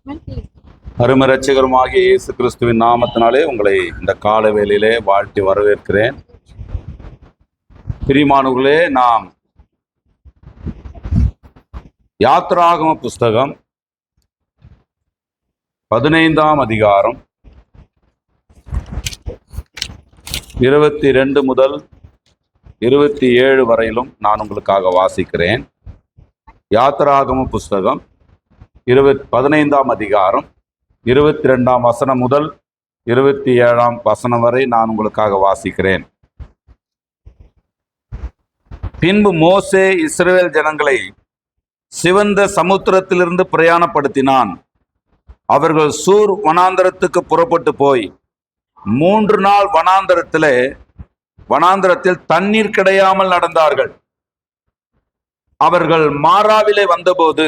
அருமை இரட்சகருமாகிய இயேசு கிறிஸ்துவின் நாமத்தினாலே உங்களை இந்த கால வேளையிலே வாழ்த்தி வரவேற்கிறேன். பிரியமானவர்களே, நாம் யாத்திராகம புஸ்தகம் 15ஆம் அதிகாரம் 22 முதல் 27 வரையிலும் நான் உங்களுக்காக வாசிக்கிறேன். யாத்திராகம புஸ்தகம் 15ஆம் அதிகாரம் 22ஆம் வசனம் முதல் 27ஆம் வசனம் வரை நான் உங்களுக்காக வாசிக்கிறேன். பின்பு மோசே இஸ்ரவேல் ஜனங்களை சிவந்த சமுத்திரத்திலிருந்து பிரயாணப்படுத்தினான். அவர்கள் சூர் வனாந்தரத்துக்கு புறப்பட்டு போய் 3 நாள் வனாந்தரத்தில் தண்ணீர் கிடையாமல் நடந்தார்கள். அவர்கள் மாராவிலே வந்தபோது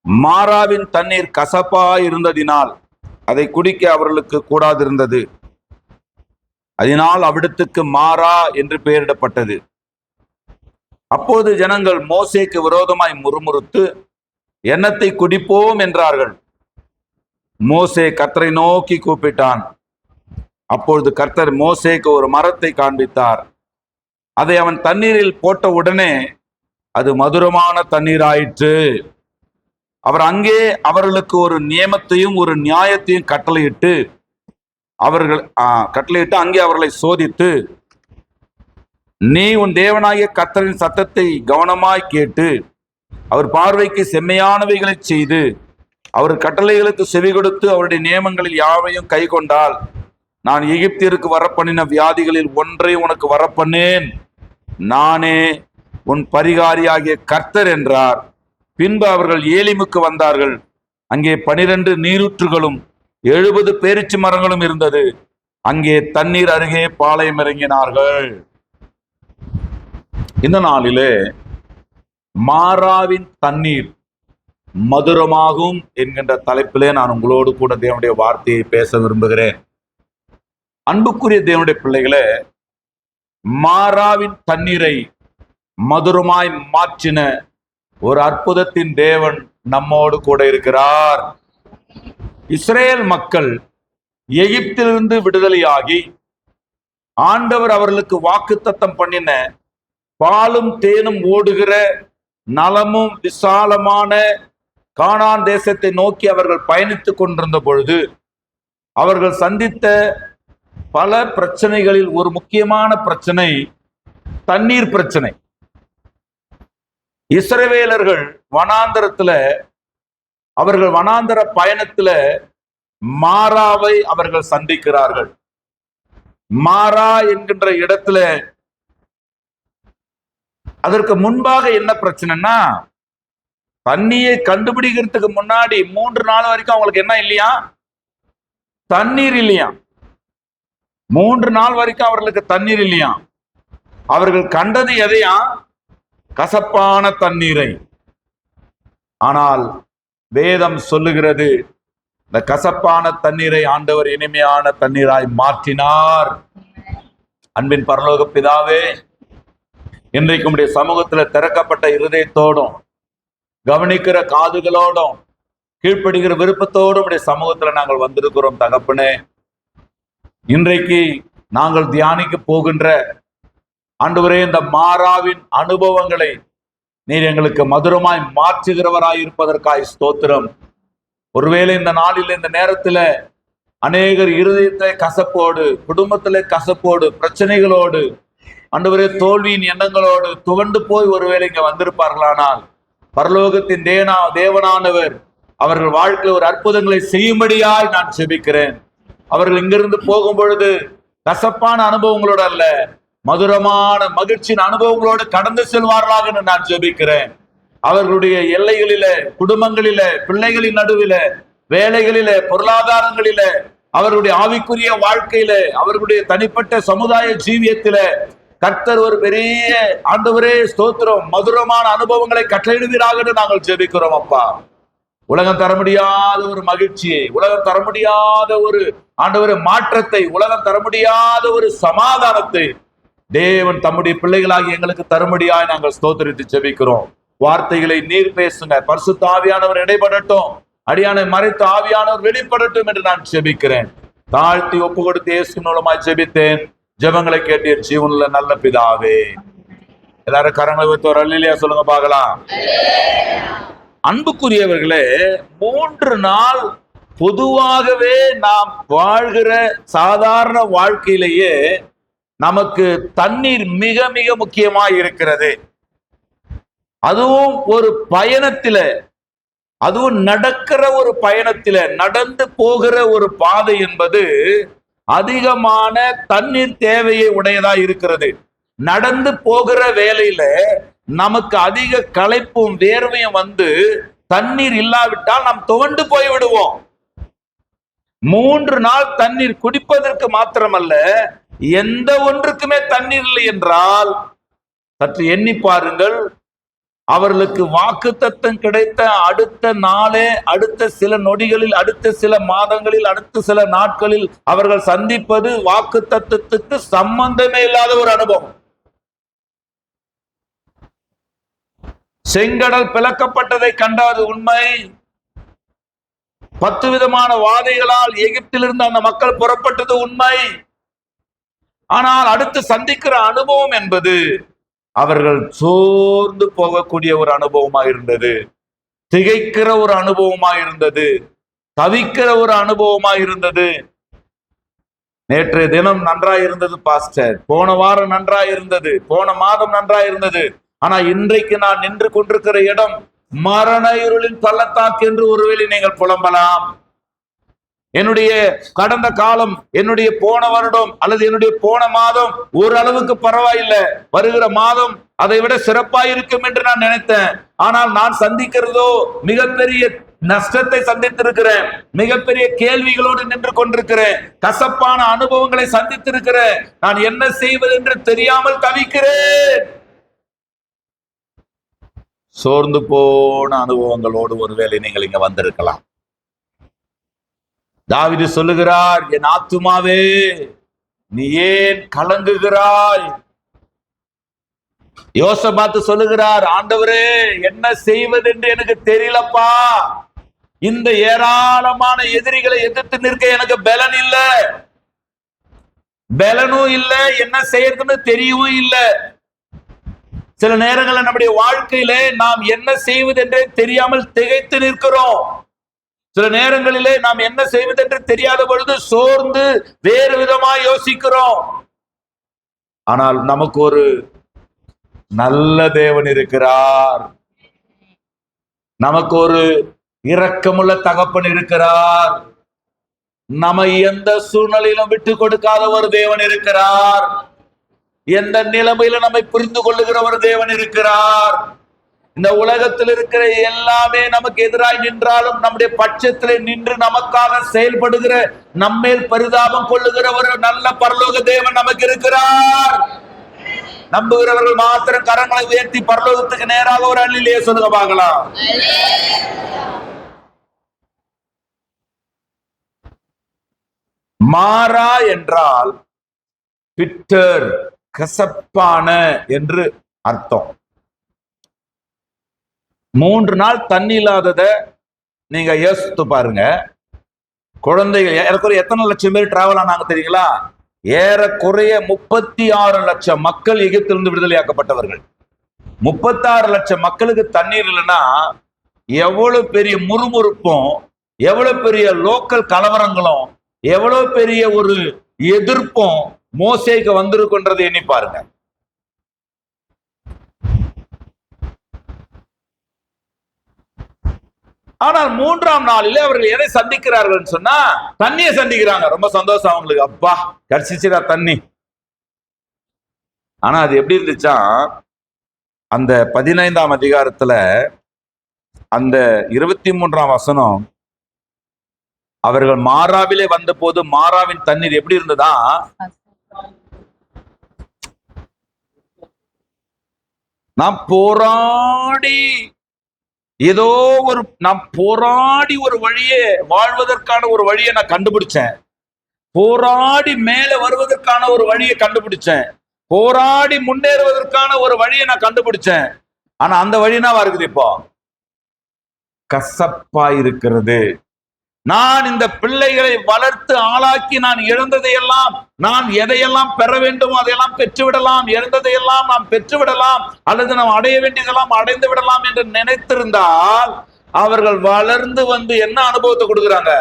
மாராவின் தண்ணீர் கசப்பாய் இருந்ததினால் அதை குடிக்க அவர்களுக்கு கூடாதிருந்தது. அதனால் அவ்விடத்துக்கு மாரா என்று பெயரிடப்பட்டது. அப்போது ஜனங்கள் மோசேக்கு விரோதமாய் முறுமுறுத்து எண்ணத்தை குடிப்போம் என்றார்கள். மோசே கர்த்தரை நோக்கி கூப்பிட்டான். அப்பொழுது கர்த்தர் மோசேக்கு ஒரு மரத்தை காண்பித்தார். அதை அவன் தண்ணீரில் போட்ட உடனே அது மதுரமான தண்ணீராயிற்று. அவர் அங்கே அவர்களுக்கு ஒரு நியமத்தையும் ஒரு நியாயத்தையும் கட்டளையிட்டு அங்கே அவர்களை சோதித்து, நீ உன் தேவனாகிய கர்த்தரின் சத்தத்தை கவனமாய் கேட்டு அவர் பார்வைக்கு செம்மையானவைகளை செய்து அவர் கட்டளைகளுக்கு செவி கொடுத்து அவருடைய நியமங்களில் யாவையும் கை கொண்டால் நான் எகிப்திற்கு வரப்பண்ணின வியாதிகளில் ஒன்றை உனக்கு வரப்பண்ணேன். நானே உன் பரிகாரியாகிய கர்த்தர் என்றார். பின்பு அவர்கள் ஏலிமுக்கு வந்தார்கள். அங்கே 12 நீரூற்றுகளும் 70 பேரிச்சு மரங்களும் இருந்தது. அங்கே தண்ணீர் அருகே பாளையம் இறங்கினார்கள். இந்த நாளிலே மாராவின் தண்ணீர் மதுரமாகும் என்கின்ற தலைப்பிலே நான் உங்களோடு கூட தேவனுடைய வார்த்தையை பேச விரும்புகிறேன். அன்புக்குரிய தேவனுடைய பிள்ளைகளே, மாராவின் தண்ணீரை மதுரமாய் மாற்றின ஒரு அற்புதத்தின் தேவன் நம்மோடு கூட இருக்கிறார். இஸ்ரேல் மக்கள் எகிப்திலிருந்து விடுதலையாகி ஆண்டவர் அவர்களுக்கு வாக்குத்தத்தம் பண்ணின பாலும் தேனும் ஓடுகிற நலமும் விசாலமான கானான் தேசத்தை நோக்கி அவர்கள் பயணித்துக் கொண்டிருந்த பொழுது அவர்கள் சந்தித்த பல பிரச்சனைகளில் ஒரு முக்கியமான பிரச்சனை தண்ணீர் பிரச்சனை. இஸ்ரவேலர்கள் அவர்கள் வனாந்தர பயணத்துல மாராவை அவர்கள் சந்திக்கிறார்கள். மாரா என்கின்ற இடத்துல அதற்கு முன்பாக என்ன பிரச்சனைனா, தண்ணியை கண்டுபிடிக்கிறதுக்கு முன்னாடி 3 நாள் வரைக்கும் அவங்களுக்கு என்ன இல்லையா? தண்ணீர் இல்லையா? 3 நாள் வரைக்கும் அவர்களுக்கு தண்ணீர் இல்லையா? அவர்கள் கண்டது எதையா? கசப்பான தண்ணீரை. ஆனால் வேதம் சொல்லுகிறது, இந்த கசப்பான தண்ணீரை ஆண்டவர் இனிமையான தண்ணீராய் மாற்றினார். அன்பின் பரலோக பிதாவே, இன்றைக்கு உம்முடைய சமூகத்துல திறக்கப்பட்ட இருதயத்தோடும் கவனிக்கிற காதுகளோடும் கீழ்ப்படுகிற விருப்பத்தோடும் உடைய சமூகத்துல நாங்கள் வந்திருக்கிறோம் தகப்பனே. இன்றைக்கு நாங்கள் தியானிக்க போகின்ற ஆண்டவரே, இந்த மாராவின் அனுபவங்களை நீர் எங்களுக்கு மதுரமாய் மாற்றுகிறவராய் இருப்பதற்காய் ஸ்தோத்திரம். ஒருவேளை இந்த நாளில் இந்த நேரத்துல அநேகர் இருதயத்தை கசப்போடு, குடும்பத்திலே கசப்போடு, பிரச்சனைகளோடு, ஆண்டவரே தோல்வியின் எண்ணங்களோடு துவண்டு போய் ஒருவேளை இங்க வந்திருப்பார்களானால் பரலோகத்தின் தேவனானவர் அவர்கள் வாழ்க்கையில் ஒரு அற்புதங்களை செய்யும்படியாய் நான் செபிக்கிறேன். அவர்கள் இங்கிருந்து போகும் பொழுது கசப்பான அனுபவங்களோடு அல்ல, மதுரமான மகிழ்ச்சியின் அனுபவங்களோடு கடந்து செல்வார்களாக நான் ஜெபிக்கிறேன். அவர்களுடைய எல்லைகளிலே, குடும்பங்களிலே, பிள்ளைகளின் நடுவிலே, வேலைகளிலே, பொருளாதாரங்களிலே, அவர்களுடைய ஆவிக்குரிய வாழ்க்கையிலே, அவர்களுடைய தனிப்பட்ட சமுதாய ஜீவியத்திலே கர்த்தர் ஒரு பெரிய ஆண்டவரே ஸ்தோத்திரம் மதுரமான அனுபவங்களை கட்டளையிடுவீராக நாங்கள் ஜெபிக்கிறோம். அப்பா, உலகம் தர முடியாத ஒரு மகிழ்ச்சியை, உலகம் தர முடியாத ஒரு ஆண்டவரே மாற்றத்தை, உலகம் தர முடியாத ஒரு சமாதானத்தை தேவன் தம்முடைய பிள்ளைகளாகி எங்களுக்கு தரும்படியாய் நாங்கள் ஸ்தோத்திரித்து ஜெபிக்கிறோம். வார்த்தைகளை நீர் பேசுங்க, பரிசுத்த ஆவியானவர் இடைபடட்டும். அடியானை மறைத்து ஆவியானவர் வெளிப்படட்டும் என்று நான் ஜெபிக்கிறேன். தாழ்த்தி ஒப்பு கொடுத்து இயேசு மூலமாய் ஜெபித்தேன். ஜெபங்களை கேட்டீர் ஜீவனுள்ள நல்ல பிதாவே. எல்லாரும் கரங்களை வைத்து ஒரு அல்லேலூயா சொல்லுங்க பார்க்கலாம். அன்புக்குரியவர்களே, 3 நாள் பொதுவாகவே நாம் வாழ்கிற சாதாரண வாழ்க்கையிலேயே நமக்கு தண்ணீர் மிக மிக முக்கியமாய் இருக்கிறது. அதுவும் ஒரு பயணத்தில, அதுவும் நடக்கிற ஒரு பயணத்தில, நடந்து போகிற ஒரு பாதை என்பது அதிகமான தண்ணீர் தேவையை உடையதா இருக்கிறது. நடந்து போகிற வேலையில நமக்கு அதிக களைப்பும் வேர்வையும் வந்து தண்ணீர் இல்லாவிட்டால் நாம் துவண்டு போய் விடுவோம். 3 நாள் தண்ணீர் குடிப்பதற்கு மாத்திரமல்ல, எந்த ஒன்றுக்குமே தண்ணீர் இல்லை என்றால் சற்று எண்ணி பாருங்கள். அவர்களுக்கு வாக்குத்தத்தம் கிடைத்த அடுத்த நாளே, அடுத்த சில நொடிகளில், அடுத்த சில மாதங்களில், அடுத்த சில நாட்களில் அவர்கள் சந்திப்பது வாக்குத்தத்தத்துக்கு சம்பந்தமே இல்லாத ஒரு அனுபவம். செங்கடல் பிளக்கப்பட்டதை கண்டது உண்மை. 10 விதமான வாதைகளால் எகிப்திலிருந்து அந்த மக்கள் புறப்பட்டது உண்மை. ஆனால் அடுத்து சந்திக்கிற அனுபவம் என்பது அவர்கள் சோர்ந்து போகக்கூடிய ஒரு அனுபவமா இருந்தது, திகைக்கிற ஒரு அனுபவமா இருந்தது, தவிக்கிற ஒரு அனுபவமா இருந்தது. நேற்றைய தினம் நன்றாய் இருந்தது பாஸ்டர், போன வாரம் நன்றாய் இருந்தது, போன மாதம் நன்றாய் இருந்தது. ஆனா இன்றைக்கு நான் நின்று கொண்டிருக்கிற இடம் மரண இருளின் பள்ளத்தாக்கு என்று ஒருவேளை நீங்கள் புலம்பலாம். என்னுடைய கடந்த காலம், என்னுடைய போன வருடம் அல்லது என்னுடைய போன மாதம் ஓரளவுக்கு பரவாயில்லை, வருகிற மாதம் அதை விட சிறப்பாயிருக்கும் என்று நான் நினைத்தேன். ஆனால் நான் சந்திக்கிறதோ மிகப்பெரிய நஷ்டத்தை சந்தித்திருக்கிறேன், மிகப்பெரிய கேள்விகளோடு நின்று கொண்டிருக்கிறேன், கசப்பான அனுபவங்களை சந்தித்திருக்கிறேன். நான் என்ன செய்வது என்று தெரியாமல் தவிக்கிறேன். சோர்ந்து போன அனுபவங்களோடு ஒருவேளை நீங்கள் இங்க வந்திருக்கலாம். தாவீது சொல்லுகிறார், என் ஆத்துமாவே நீ ஏன் கலங்குகிறாய்? யோசபாத்து சொல்லுகிறார், ஆண்டவரே என்ன செய்வது என்று எனக்கு தெரியலப்பா. இந்த ஏராளமான எதிரிகளை எதிர்த்து நிற்க எனக்கு பலன் இல்லை, பலனும் இல்லை, என்ன செய்யறதுன்னு தெரியவும் இல்லை. சில நேரங்களில் நம்முடைய வாழ்க்கையிலே நாம் என்ன செய்வது என்று தெரியாமல் திகைத்து நிற்கிறோம். சில நேரங்களிலே நாம் என்ன செய்வது என்று தெரியாத பொழுது சோர்ந்து வேறு விதமாய் யோசிக்கிறோம். ஆனால் நமக்கு ஒரு நல்ல தேவன் இருக்கிறார், நமக்கு ஒரு இரக்கமுள்ள தகப்பன் இருக்கிறார், நம்மை எந்த சூழ்நிலையிலும் விட்டு கொடுக்காத ஒரு தேவன் இருக்கிறார், எந்த நிலைமையில நம்மை புரிந்து கொள்ளுகிற ஒரு தேவன் இருக்கிறார். இந்த உலகத்தில் இருக்கிற எல்லாமே நமக்கு எதிராய் நின்றாலும் நம்முடைய பட்சத்திலே நின்று நமக்காக செயல்படுகிற, நம்மேல் பரிதாபம் கொள்ளுகிற ஒரு நல்ல பரலோக தேவன் நமக்கு இருக்கிறார். நம்புகிறவர்கள் மாத்திரம் கரங்களை உயர்த்தி பரலோகத்துக்கு நேராக ஒரு அல்லேலூயா சொல்லுங்க பார்க்கலாம். மாறா என்றால் பிட்டர், கசப்பான என்று அர்த்தம். 3 நாள் தண்ணி இல்லாதத நீங்க யோசித்து பாருங்க. குழந்தைகள் ஏறக்குறைய எத்தனை லட்சம் பேர் டிராவல் ஆனாங்க தெரியுங்களா? ஏறக்குறைய 36 லட்சம் மக்கள் எகிப்திலிருந்து விடுதலையாக்கப்பட்டவர்கள். 36 லட்சம் மக்களுக்கு தண்ணீர் இல்லைன்னா எவ்வளவு பெரிய முறுமுறுப்பும், எவ்வளவு பெரிய லோக்கல் கலவரங்களும், எவ்வளவு பெரிய ஒரு எதிர்ப்பும் மோசேக்கு வந்திருக்கின்றது எண்ணி பாருங்க. ஆனால் 3ஆம் நாளிலே அவர்கள் எதை சந்திக்கிறார்கள் சொன்னா தண்ணியை சந்திக்கிறாங்க. ரொம்ப சந்தோஷம் அவங்களுக்கு, அப்பா கிடைச்சிச்சுடா தண்ணி. ஆனா அது எப்படி இருந்துச்சா, அந்த 15ஆம் அதிகாரத்துல அந்த 23ஆம் வசனம், அவர்கள் மாராவிலே வந்த போது மாராவின் தண்ணீர் எப்படி இருந்ததா, நான் போராடி ஏதோ ஒரு ஒரு வழியே வாழ்வதற்கான ஒரு வழியை நான் கண்டுபிடிச்சேன், போராடி மேல வருவதற்கான ஒரு வழியை கண்டுபிடிச்சேன், போராடி முன்னேறுவதற்கான ஒரு வழியை நான் கண்டுபிடிச்சேன். ஆனா அந்த வழி என்னவா இருக்குது? இப்போ கசப்பாயிருக்கிறது. நான் இந்த பிள்ளைகளை வளர்த்து ஆளாக்கி நான் இழந்ததையெல்லாம், நான் எதையெல்லாம் பெற வேண்டுமோ அதையெல்லாம் பெற்றுவிடலாம், இழந்ததையெல்லாம் நாம் பெற்றுவிடலாம், அல்லது நாம் அடைய வேண்டியதெல்லாம் அடைந்து விடலாம் என்று நினைத்திருந்தால் அவர்கள் வளர்ந்து வந்து என்ன அனுபவத்தை கொடுக்குறாங்க?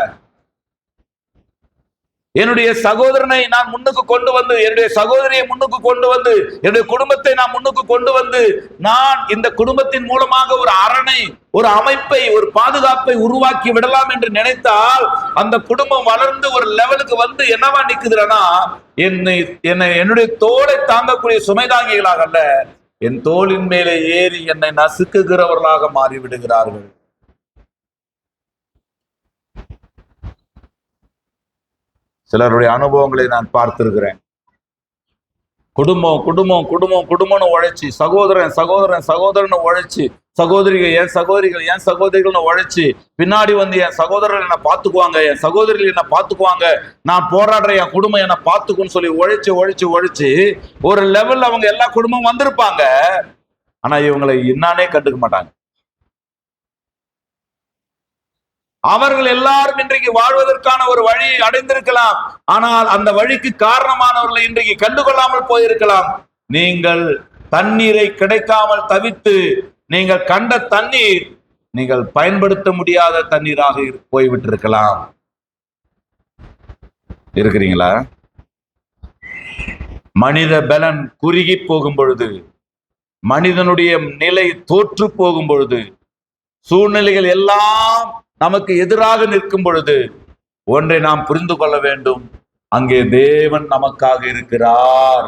என்னுடைய சகோதரனை நான் முன்னுக்கு கொண்டு வந்து, என்னுடைய சகோதரியை முன்னுக்கு கொண்டு வந்து, என்னுடைய குடும்பத்தை நான் முன்னுக்கு கொண்டு வந்து, நான் இந்த குடும்பத்தின் மூலமாக ஒரு அரணை, ஒரு அமைப்பை, ஒரு பாதுகாப்பை உருவாக்கி விடலாம் என்று நினைத்தால் அந்த குடும்பம் வளர்ந்து ஒரு லெவலுக்கு வந்து என்னவா நிக்குதுன்னா, என்னுடைய தோளை தாங்கக்கூடிய சுமைதாங்கிகளாக அல்ல, என் தோளின் மேலே ஏறி என்னை நசுக்குகிறவர்களாக மாறிவிடுகிறார்கள். சிலருடைய அனுபவங்களை நான் பார்த்திருக்கிறேன். குடும்பம் குடும்பம் குடும்பம் குடும்பம்னு உழைச்சி, சகோதரன் சகோதரன் சகோதரன் உழைச்சி, சகோதரிகள் என் சகோதரிகள்னு உழைச்சி, பின்னாடி வந்து என் சகோதரர் என்னை பார்த்துக்குவாங்க, என் சகோதரிகள் என்னை பார்த்துக்குவாங்க, நான் போராடுற என் குடும்பம் என்னை பார்த்துக்குன்னு சொல்லி உழைச்சி உழைச்சி உழைச்சி ஒரு லெவல்ல அவங்க எல்லா குடும்பமும் வந்திருப்பாங்க. ஆனா இவங்களை என்னானே கண்டுக்க மாட்டாங்க. அவர்கள் எல்லாரும் இன்றைக்கு வாழ்வதற்கான ஒரு வழியை அடைந்திருக்கலாம், ஆனால் அந்த வழிக்கு காரணமானவர்களை இன்றைக்கு கண்டுகொள்ளாமல் போயிருக்கலாம். நீங்கள் தண்ணீரை கிடைக்காமல் தவித்து நீங்கள் கண்ட தண்ணீர் நீங்கள் பயன்படுத்த முடியாத தண்ணீராக போய்விட்டிருக்கலாம். இருக்கிறீங்களா? மனித பலன் குறுகி போகும் பொழுது, மனிதனுடைய நிலை தோற்று போகும் பொழுது, சூழ்நிலைகள் எல்லாம் நமக்கு எதிராக நிற்கும் பொழுது ஒன்றை நாம் புரிந்து கொள்ள வேண்டும், அங்கே தேவன் நமக்காக இருக்கிறார்.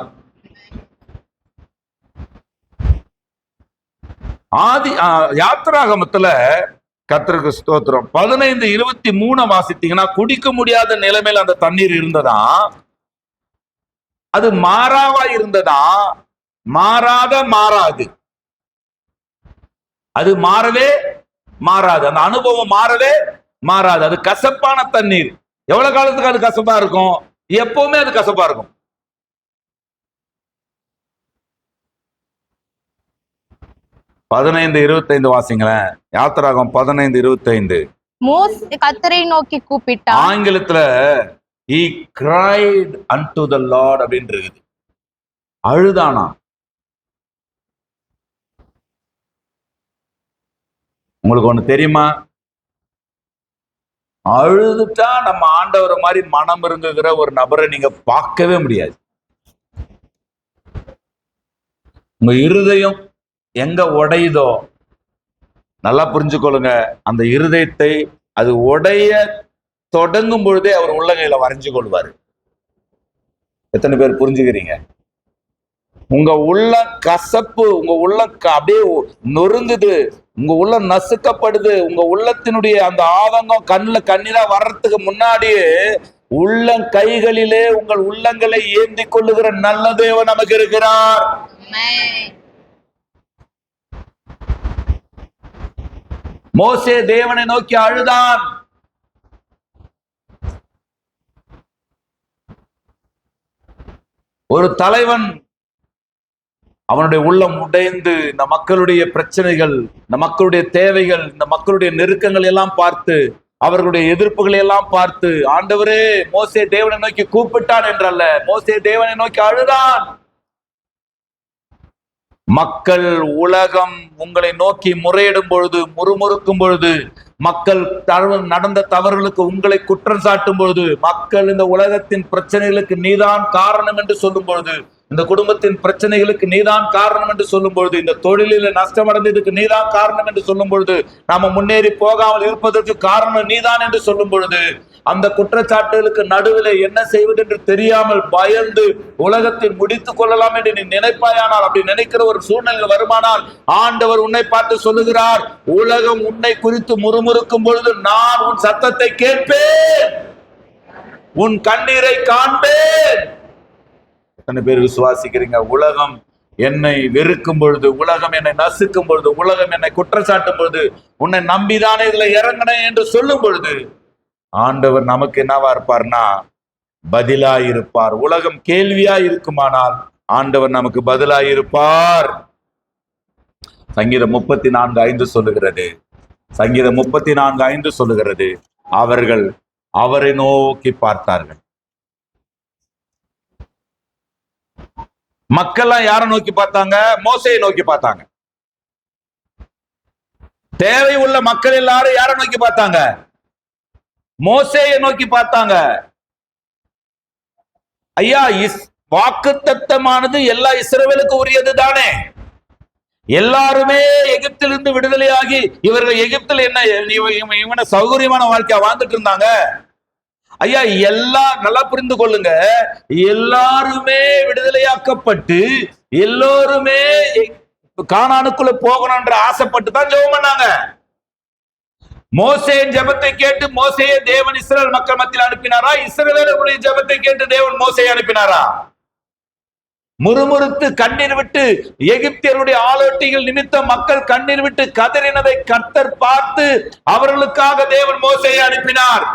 யாத்திராகமத்துல கர்த்தருக்கு ஸ்தோத்திரம் 15:23 வாசித்தீங்கன்னா, குடிக்க முடியாத நிலைமையில் அந்த தண்ணீர் இருந்ததா, அது மாறாவா இருந்ததா, மாறாது, அது மாறவே மாறாது, அந்த அனுபவம் மாறவே மாறாது. அது கசப்பான தண்ணீர். எவ்வளவு காலத்துக்கு அது கசப்பா இருக்கும்? எப்பவுமே அது கசப்பா இருக்கும். பதினைந்து 25 வாசிங்களேன். யாத்திராகம் 15:25. மோசே கர்த்தரை நோக்கி கூப்பிட்டான். ஆங்கிலத்துல he cried unto the Lord அப்படின்னு இருக்குது. அழுதானா. உங்களுக்கு ஒண்ணு தெரியுமா? அழுதுட்டா நம்ம ஆண்டவர் மாதிரி மனம் இருங்குகிற ஒரு நபரை நீங்க பார்க்கவே முடியாது. உங்க இருதயம் எங்க உடையுதோ நல்லா புரிஞ்சுக்கொள்ளுங்க, அந்த இருதயத்தை அது உடைய தொடங்கும் பொழுதே அவர் உள்ளங்கையில வரைஞ்சு கொள்வாரு. எத்தனை பேர் புரிஞ்சுக்கிறீங்க? உங்க உள்ள கசப்பு, உங்க உள்ள அப்படியே நொறுங்குது, உங்க உள்ள நசுக்கப்படுது, உங்க உள்ளத்தினுடைய அந்த ஆதங்கம் கண்ணுல கண்ணீரா வர்றதுக்கு முன்னாடியே உள்ள கைகளிலே உங்கள் உள்ளங்களை ஏந்தி கொள்ளுகிற நல்ல தேவன் நமக்கு இருக்கிறார். மோசே தேவனை நோக்கி அழுதான். ஒரு தலைவன் அவனுடைய உள்ளம் உடைந்து இந்த மக்களுடைய பிரச்சனைகள், இந்த மக்களுடைய தேவைகள், இந்த மக்களுடைய நெருக்கங்கள் எல்லாம் பார்த்து, அவர்களுடைய எதிர்ப்புகளை எல்லாம் பார்த்து, ஆண்டவரே, மோசே தேவனை நோக்கி கூப்பிட்டான் என்றல்ல, மோசே தேவனை நோக்கி அழுதான். மக்கள், உலகம் உங்களை நோக்கி முறையிடும் பொழுது, முறுமுறுக்கும் பொழுது, மக்கள் நடந்த தவறுகளுக்கு உங்களை குற்றம் சாட்டும் பொழுது, மக்கள் இந்த உலகத்தின் பிரச்சனைகளுக்கு நீதான் காரணம் என்று சொல்லும் பொழுது, இந்த குடும்பத்தின் பிரச்சனைகளுக்கு நீதான் காரணம் என்று சொல்லும் பொழுது, இந்த தொழிலில் நஷ்டம் அடைந்ததுக்கு நீதான் காரணம் என்று சொல்லும் பொழுது, நாம முன்னேறி போகாமல் இருப்பதற்கு காரணம் நீதான் என்று சொல்லும் பொழுது, அந்த குற்றச்சாட்டுகளுக்கு நடுவில் என்ன செய்வது என்று தெரியாமல் பயந்து உலகத்தில் முடித்துக் கொள்ளலாம் என்று நீ நினைப்பாயானால், அப்படி நினைக்கிற ஒரு சூழ்நிலை வருமானால், ஆண்டவர் உன்னை பார்த்து சொல்லுகிறார், உலகம் உன்னை குறித்து முறுமுறுக்கும் பொழுது நான் உன் சத்தத்தை கேட்பேன், உன் கண்ணீரை காண்பேன். எத்தனை பேர் விசுவாசிக்கிறீங்க? உலகம் என்னை வெறுக்கும் பொழுது, உலகம் என்னை நசுக்கும் பொழுது, உலகம் என்னை குற்றச்சாட்டும் பொழுது, உன்னை நம்பிதானே இதுல இறங்கினேன் என்று சொல்லும் பொழுது, ஆண்டவர் நமக்கு என்னவா இருப்பார்னா பதிலாயிருப்பார். உலகம் கேள்வியா இருக்குமானால் ஆண்டவர் நமக்கு பதிலாயிருப்பார். சங்கீதம் 34:5 சொல்லுகிறது, சங்கீதம் 34:5 சொல்லுகிறது, அவர்கள் அவரை நோக்கி பார்த்தார்கள். மக்கள்லாம் யாரை நோக்கி பார்த்தாங்க? மோசேயை நோக்கி பார்த்தாங்க. தேவை உள்ள மக்கள் எல்லாரும் யாரை நோக்கி பார்த்தாங்க? மோசேயை நோக்கி பார்த்தாங்க. ஐயா, வாக்குத்தத்தமானது எல்லா இஸ்ரவேலுக்கு உரியது தானே. எல்லாருமே எகிப்திலிருந்து விடுதலையாகி இவர்கள் எகிப்தில் என்ன இவன சௌகரியமான வாழ்க்கையா வாழ்ந்துட்டு இருந்தாங்க. ஐயா, நல்லா புரிந்து கொள்ளுங்க, எல்லாருமே விடுதலையாக்கப்பட்டு எல்லோருமே கானானுக்குள்ள போகணும்ன்ற ஆசைப்பட்டு தான் ஜெபம் பண்ணாங்க. மோசேயின் ஜெபத்தை கேட்டு மோசேயை தேவன் இஸ்ரவேல் மக்கள் மத்தியில் அனுப்பினாரா? இஸ்ரவேலுடைய ஜெபத்தை கேட்டு தேவன் மோசேயை அனுப்பினாரா? முறுமுறுத்து கண்ணீர் விட்டு எகிப்தியருடைய ஆலோட்டிகள் நிமித்தம் மக்கள் கண்ணீர் விட்டு கதறினதை கர்த்தர் பார்த்து அவர்களுக்காக தேவன் மோசேயை அனுப்பினார்.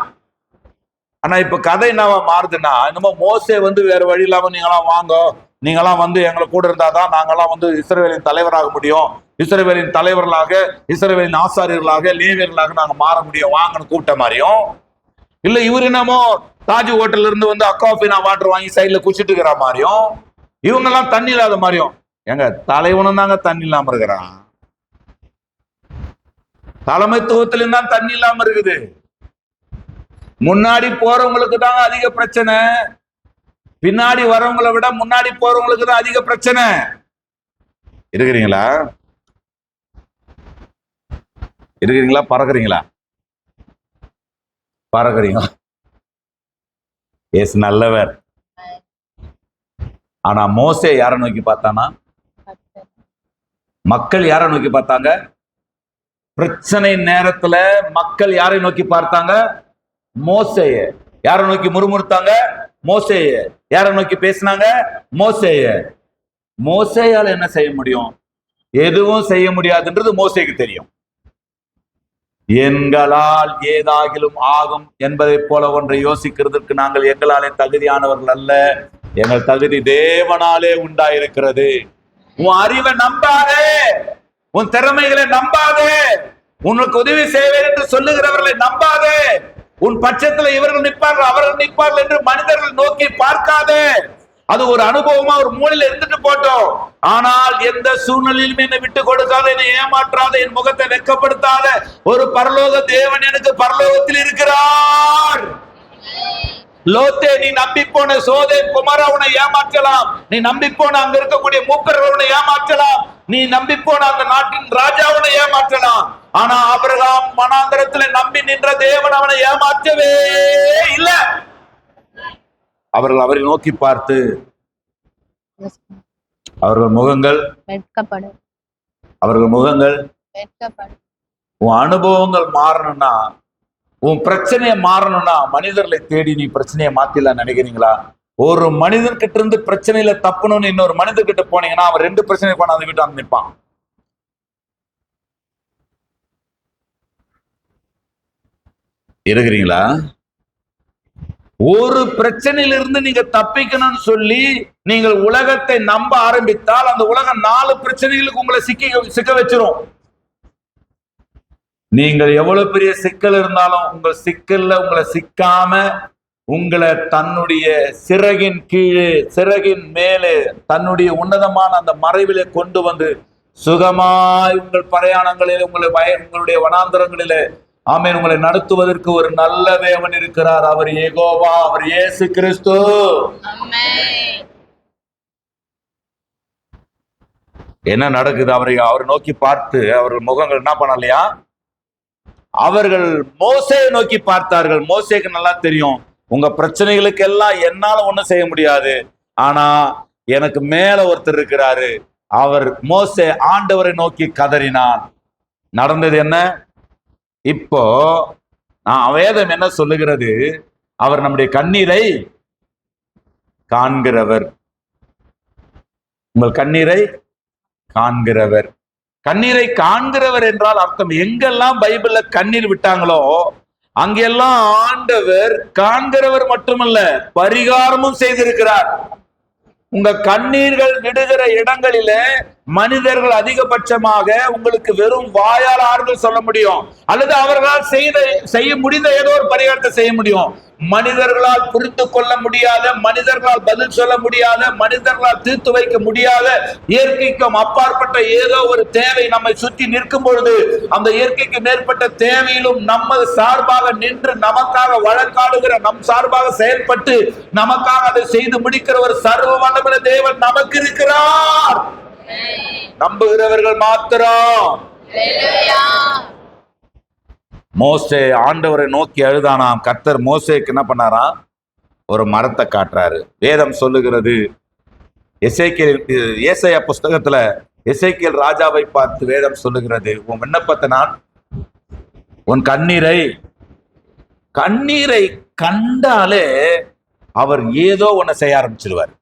ஆனா இப்ப கதை என்னவா மாறுதுன்னா, என்னமோ மோசே வேற வழி இல்லாம நீங்களாம் வாங்க, நீங்களாம் எங்களை கூட இருந்தாதான் நாங்கெல்லாம் இஸ்ரவேலின் தலைவராக முடியும், இஸ்ரவேலின் தலைவர்களாக, இஸ்ரவேலின் ஆசாரியர்களாக, லேவியர்களாக நாங்க மாற முடியும், வாங்கன்னு கூப்பிட்ட மாதிரியும், இல்ல இவர் என்னமோ தாஜ் ஹோட்டல்ல இருந்து அக்காஃபினா வாட்டர் வாங்கி சைட்ல குடிச்சிட்டு இருக்கிற மாதிரியும், இவங்க எல்லாம் தண்ணி இல்லாத மாதிரியும். எங்க தலைவனும் தாங்க தண்ணி இல்லாம இருக்கிறான். தலைமைத்துவத்திலும் தான் தண்ணி இல்லாம இருக்குது. முன்னாடி போறவங்களுக்கு தான் அதிக பிரச்சனை, பின்னாடி வரவங்களை விட முன்னாடி போறவங்களுக்கு தான் அதிக பிரச்சனை. இருக்கிறீங்களா? இருக்கிறீங்களா? பறக்குறீங்களா? பறக்குறீங்களா? எஸ், நல்லவர். ஆனா மோசே யாரை நோக்கி பார்த்தானா? மக்கள் யாரை நோக்கி பார்த்தாங்க? பிரச்சனை நேரத்துல மக்கள் யாரை நோக்கி பார்த்தாங்க? மோசேய. யாரை நோக்கி முறுமுறுத்தாங்க? மோசேய. யாரை நோக்கி பேசினாங்க? மோசேய. மோசேயால என்ன செய்ய முடியும்? எதுவும் செய்ய முடியாதுன்றது மோசேக்கு தெரியும். எங்களால் ஏதாகிலும் ஆகும் என்பதை போல ஒன்றை யோசிக்கிறதுக்கு நாங்கள் எங்களாலே தகுதியானவர்கள் அல்ல. எங்கள் தகுதி தேவனாலே உண்டாயிருக்கிறது. உன் அறிவை நம்பாதே, உன் திறமைகளை நம்பாதே, உனக்கு உதவி செய்வேன் என்று சொல்லுகிறவர்களை நம்பாதே, உன் பட்சத்துல இவர்கள் நிற்பார்கள் அவர்கள் நிற்பார்கள் என்று மனிதர்கள் நோக்கி பார்க்காதே. அது ஒரு அனுபவமா ஒரு மூலையில இருந்துட்டு போட்டோம். ஆனால் எந்த சூழ்நிலையிலும் என்னை விட்டு கொடுக்காத, என்னை ஏமாற்றாத, என் முகத்தை வெட்கப்படுத்தாத ஒரு பரலோக தேவன் எனக்கு பரலோகத்தில் இருக்கிறார். லோத்தே, நீ நம்பி போன சோதேன் குமாரா உன்னை ஏமாற்றலாம், நீ நம்பி போன அங்க இருக்கக்கூடிய மூப்பர்கள் உன்னை ஏமாற்றலாம், நீ நம்பி போன அந்த நாட்டின் ராஜாவுனை ஏமாற்றலாம். ஆனா ஆபிரகாம் வனாந்தரத்தில் நம்பி நின்ற தேவன் அவனை ஏமாற்றவே இல்லை. அவர்கள் அவரை நோக்கி பார்த்து அவர்கள் முகங்கள் வெட்கப்படும். அவர்கள் முகங்கள் வெட்கப்படும். உன் அனுபவங்கள் மாறணும்னா, உன் பிரச்சனையை மாறணும்னா மனிதர்களை தேடி நீ பிரச்சனையை மாத்திடலாம் நினைக்கிறீங்களா? ஒரு மனிதன் கிட்ட இருந்து பிரச்சனையில தப்பணும்னு இன்னொரு மனிதர் கிட்ட போனீங்கன்னா அவன் 2 பிரச்சனை கொண்டாந்து விட்டு வந்து நிற்பான். இருக்கிறீங்களா? ஒரு பிரச்சனையிலிருந்து நீங்க தப்பிக்கணும்னு சொல்லி நீங்கள் உலகத்தை நம்ப ஆரம்பித்தால் அந்த உலகம் 4 பிரச்சனைகளுக்கு உங்களை சிக்க வச்சிரும். நீங்கள் எவ்வளவு பெரிய சிக்கல் இருந்தாலும் உங்கள் சிக்கல்ல உங்களை சிக்காம உங்களை தன்னுடைய சிறகின் கீழே, சிறகின் மேலே, தன்னுடைய உன்னதமான அந்த மறைவிலே கொண்டு வந்து சுகமாய் உங்கள் பிரயாணங்களில் உங்களுடைய வனாந்தரங்களிலே ஆமென் உங்களை நடத்துவதற்கு ஒரு நல்ல தேவன் இருக்கிறார். அவர் யெகோவா, அவர் இயேசு கிறிஸ்து. என்ன நடக்குது? அவர் நோக்கி பார்த்து அவர்கள் முகங்கள் என்ன பண்ணலையா? அவர்கள் மோசேயை நோக்கி பார்த்தார்கள். மோசேக்கு நல்லா தெரியும், உங்க பிரச்சனைகளுக்கு எல்லாம் என்னால ஒண்ணும் செய்ய முடியாது, ஆனா எனக்கு மேல ஒருத்தர் இருக்கிறாரு. அவர் மோசே ஆண்டவரை நோக்கி கதறினான். நடந்தது என்ன? இப்போ வேதம் என்ன சொல்லுகிறது? அவர் நம்முடைய கண்ணீரை காண்கிறவர். உங்கள் கண்ணீரை காண்கிறவர். கண்ணீரை காண்கிறவர் என்றால் அர்த்தம், எங்கெல்லாம் பைபிள்ல கண்ணீர் விட்டாங்களோ அங்கெல்லாம் ஆண்டவர் காண்கிறவர் மட்டுமல்ல, பரிகாரமும் செய்திருக்கிறார். உங்க கண்ணீர்கள் விடுகிற இடங்களிலே மனிதர்கள் அதிகபட்சமாக உங்களுக்கு வெறும் வாயால் ஆறுதல் சொல்ல முடியும், அல்லது அவர்களால் செய்ய முடிந்த ஏதோ ஒரு பரிகாரத்தை செய்ய முடியும். மனிதர்களால் புரிந்து கொள்ள முடியாத, மனிதர்களால் பதில் சொல்ல முடியாத, மனிதர்களால் தீர்த்து வைக்க முடியாத, இயற்கைக்கும் அப்பாற்பட்ட ஏதோ ஒரு தேவை நம்மை சுற்றி நிற்கும் பொழுது அந்த இயற்கைக்கு மேற்பட்ட தேவையிலும் நம்ம சார்பாக நின்று நமக்காக வழக்காடுகிற, நம் சார்பாக செயல்பட்டு நமக்காக அதை செய்து முடிக்கிற ஒரு சர்வ வல்லமையுள்ள தேவன் நமக்கு இருக்கிறார். நம்புகிறவர்கள் மாத்திரம். மோசே ஆண்டவரை நோக்கி அழுதானாம். கர்த்தர் மோசேக்கு என்ன பண்ணாராம்? ஒரு மரத்தை காட்டுறாரு. வேதம் சொல்லுகிறது, ஏசாயா புஸ்தகத்துல எசேக்கியேல் ராஜாவை பார்த்து வேதம் சொல்லுகிறது, உன் விண்ணப்பத்தை நான் உன் கண்ணீரை கண்டாலே அவர் ஏதோ ஒன்ன செய்ய ஆரம்பிச்சிருவார்.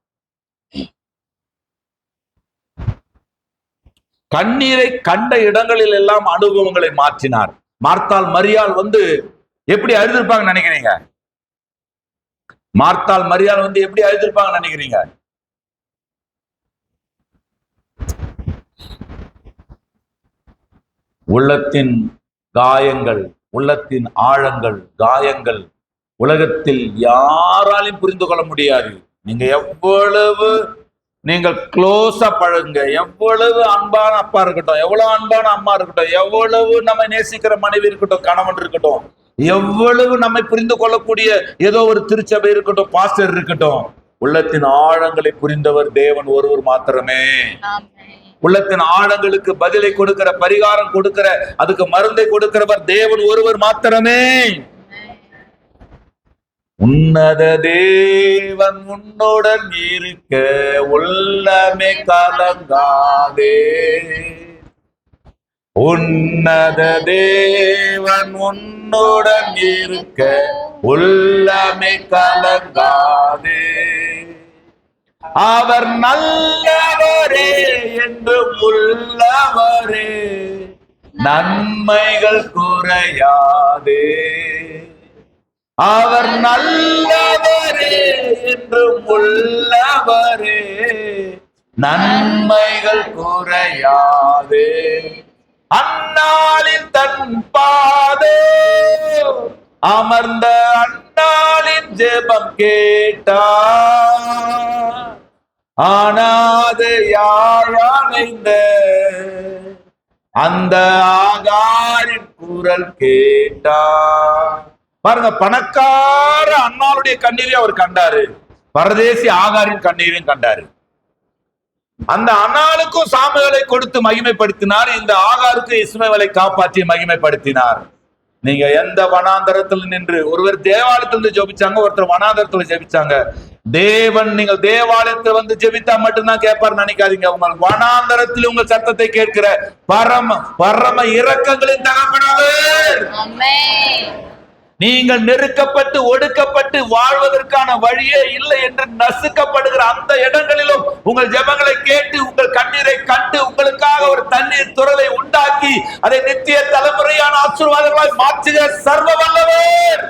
கண்ணீரை கண்ட இடங்களில் எல்லாம் அனுபவங்களை மாற்றினார். மார்த்தாள் மரியாள் எப்படி அழுதிருப்பாங்க நினைக்கிறீங்க? மார்த்தாள் மரியாள் எப்படி அழுதிருப்பாங்க நினைக்கிறீங்க? உள்ளத்தின் காயங்கள், உள்ளத்தின் ஆழங்கள், காயங்கள் உலகத்தில் யாராலையும் புரிந்து கொள்ள முடியாது. நீங்க எவ்வளவு நீங்கள் க்ளோஸா பழகுங்க, எவ்வளவு அன்பான அப்பா இருக்கட்டும், எவ்வளவு அன்பான அம்மா இருக்கட்டும், எவ்வளவு நம்மை நேசிக்கிற மனைவி இருக்கட்டும், கணவன் இருக்கட்டும், எவ்வளவு நம்மை புரிந்து கொள்ளக்கூடிய ஏதோ ஒரு திருச்சபை இருக்கட்டும், பாஸ்டர் இருக்கட்டும், உள்ளத்தின் ஆழங்களை புரிந்தவர் தேவன் ஒருவர் மாத்திரமே. உள்ளத்தின் ஆழங்களுக்கு பதிலை கொடுக்கிற, பரிகாரம் கொடுக்கிற, அதுக்கு மருந்தை கொடுக்கிறவர் தேவன் ஒருவர் மாத்திரமே. உன்னத தேவன் உன்னுடன் இருக்க உள்ளமே கலங்காதே. உன்னத தேவன் உன்னுடன் இருக்க உள்ளமே கலங்காதே. அவர் நல்லவரே என்றும் உள்ளவரே, நன்மைகள் குறையாதே. அவர் நல்லவரே என்றும் உள்ளவரே, நன்மைகள் குறையாதே. அந்நாளின் தன் பாதோ அமர்ந்த அந்நாளின் ஜெபம் கேட்டார். அனாதையாய்ந்த அந்த ஆகாரின் குரல் கேட்டார். பாருங்க, பணக்கார அண்ணாளுடைய கண்ணீரையும் அவர் கண்டாரு, பரதேசி ஆகாரின் கண்ணீரையும் கண்டாரு. அந்த அண்ணாளுக்கும் சாமுவேலை கொடுத்து மகிமைப்படுத்தினார், இந்த ஆகாருக்கு இஸ்மவேலை காப்பாற்றி மகிமைப்படுத்தினார். நீங்க எந்த வனாந்தரத்தில் நின்று, ஒருவர் தேவாலயத்திலிருந்து ஜெபிச்சாங்க, ஒருத்தர் வனாந்தரத்துல ஜெபிச்சாங்க. தேவன் நீங்கள் தேவாலயத்தில் ஜெபித்தா மட்டும்தான் கேட்பார் நினைக்காதீங்க. உங்கள் வனாந்தரத்தில் உங்கள் சத்தத்தை கேட்கிற பரம இரக்கங்களின் தகப்பனவர். நீங்கள் நெருக்கப்பட்டு ஒடுக்கப்பட்டு வாழ்வதற்கான வழியே இல்லை என்று நசுக்கப்படுகிற அந்த இடங்களிலும் உங்கள் ஜெபங்களை கேட்டு, உங்கள் கண்ணீரை கண்டு, உங்களுக்காக ஒரு தண்ணீர் துறலை உண்டாக்கி அதை நித்திய தலைமுறையான ஆசீர்வாதங்களாய் மாற்றுகிற சர்வ வல்லவர்.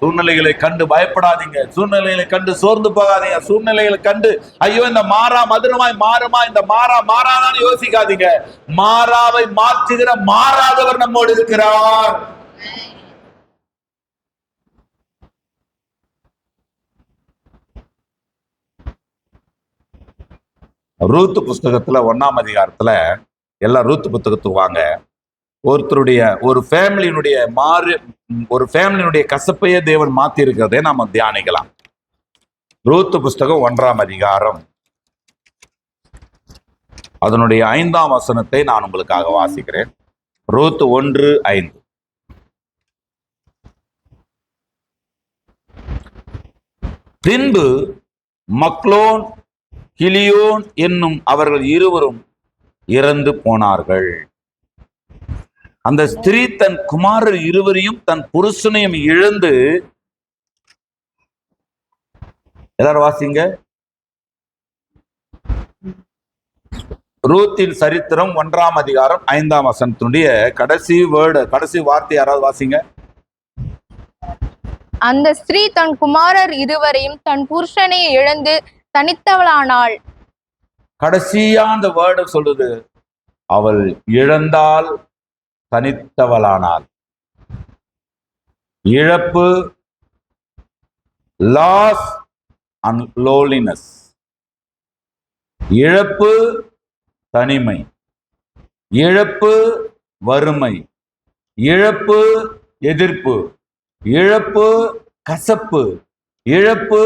சூழ்நிலைகளை கண்டு பயப்படாதீங்க, சூழ்நிலைகளை கண்டு சோர்ந்து போகாதீங்க, சூழ்நிலைகளை கண்டு ஐயோ இந்த மாறா மதுரமாய் மாறுமா, இந்த மாறா மாறாதான்னு யோசிக்காதீங்க. மாறாவை மாற்றுகிற மாறாதவர் நம்மோடு இருக்கிறார். ரூத்து புஸ்தகத்துல 1ஆம் அதிகாரத்துல, எல்லாம் ரூத்து புத்தகத்துக்கு வாங்க. ஒரு ஃபேமிலியினுடைய கசப்பையே தேவன் மாத்தி இருக்கிறதே நாம தியானிக்கலாம். ரூத்து புஸ்தகம் 1ஆம் அதிகாரம் அதனுடைய 5ஆம் வசனத்தை நான் உங்களுக்காக வாசிக்கிறேன். ரூத்து 1:5. பின்பு மக்லோன் கிலியோன் என்னும் அவர்கள் இருவரும் இறந்து போனார்கள். அந்த ஸ்திரீ தன் குமாரர் இருவரையும் தன் புருஷனையும் இழந்து, எல்லாரும் வாசிங்க. ரூத்தின் சரித்திரம் 1ஆம் அதிகாரம் 5ஆம் வசனத்தினுடைய கடைசி வார்த்தை யாராவது வாசிங்க. அந்த ஸ்திரீ தன் குமாரர் இருவரையும் தன் புருஷனை இழந்து தனித்தவளானாள். கடைசியா அந்த வேர்டு சொல்லுது, அவள் இழந்தால் தனித்தவளானாள். இழப்பு, லாஸ் அண்ட் லோலினஸ். இழப்பு, தனிமை. இழப்பு, வறுமை. இழப்பு, எதிர்ப்பு. இழப்பு, கசப்பு. இழப்பு,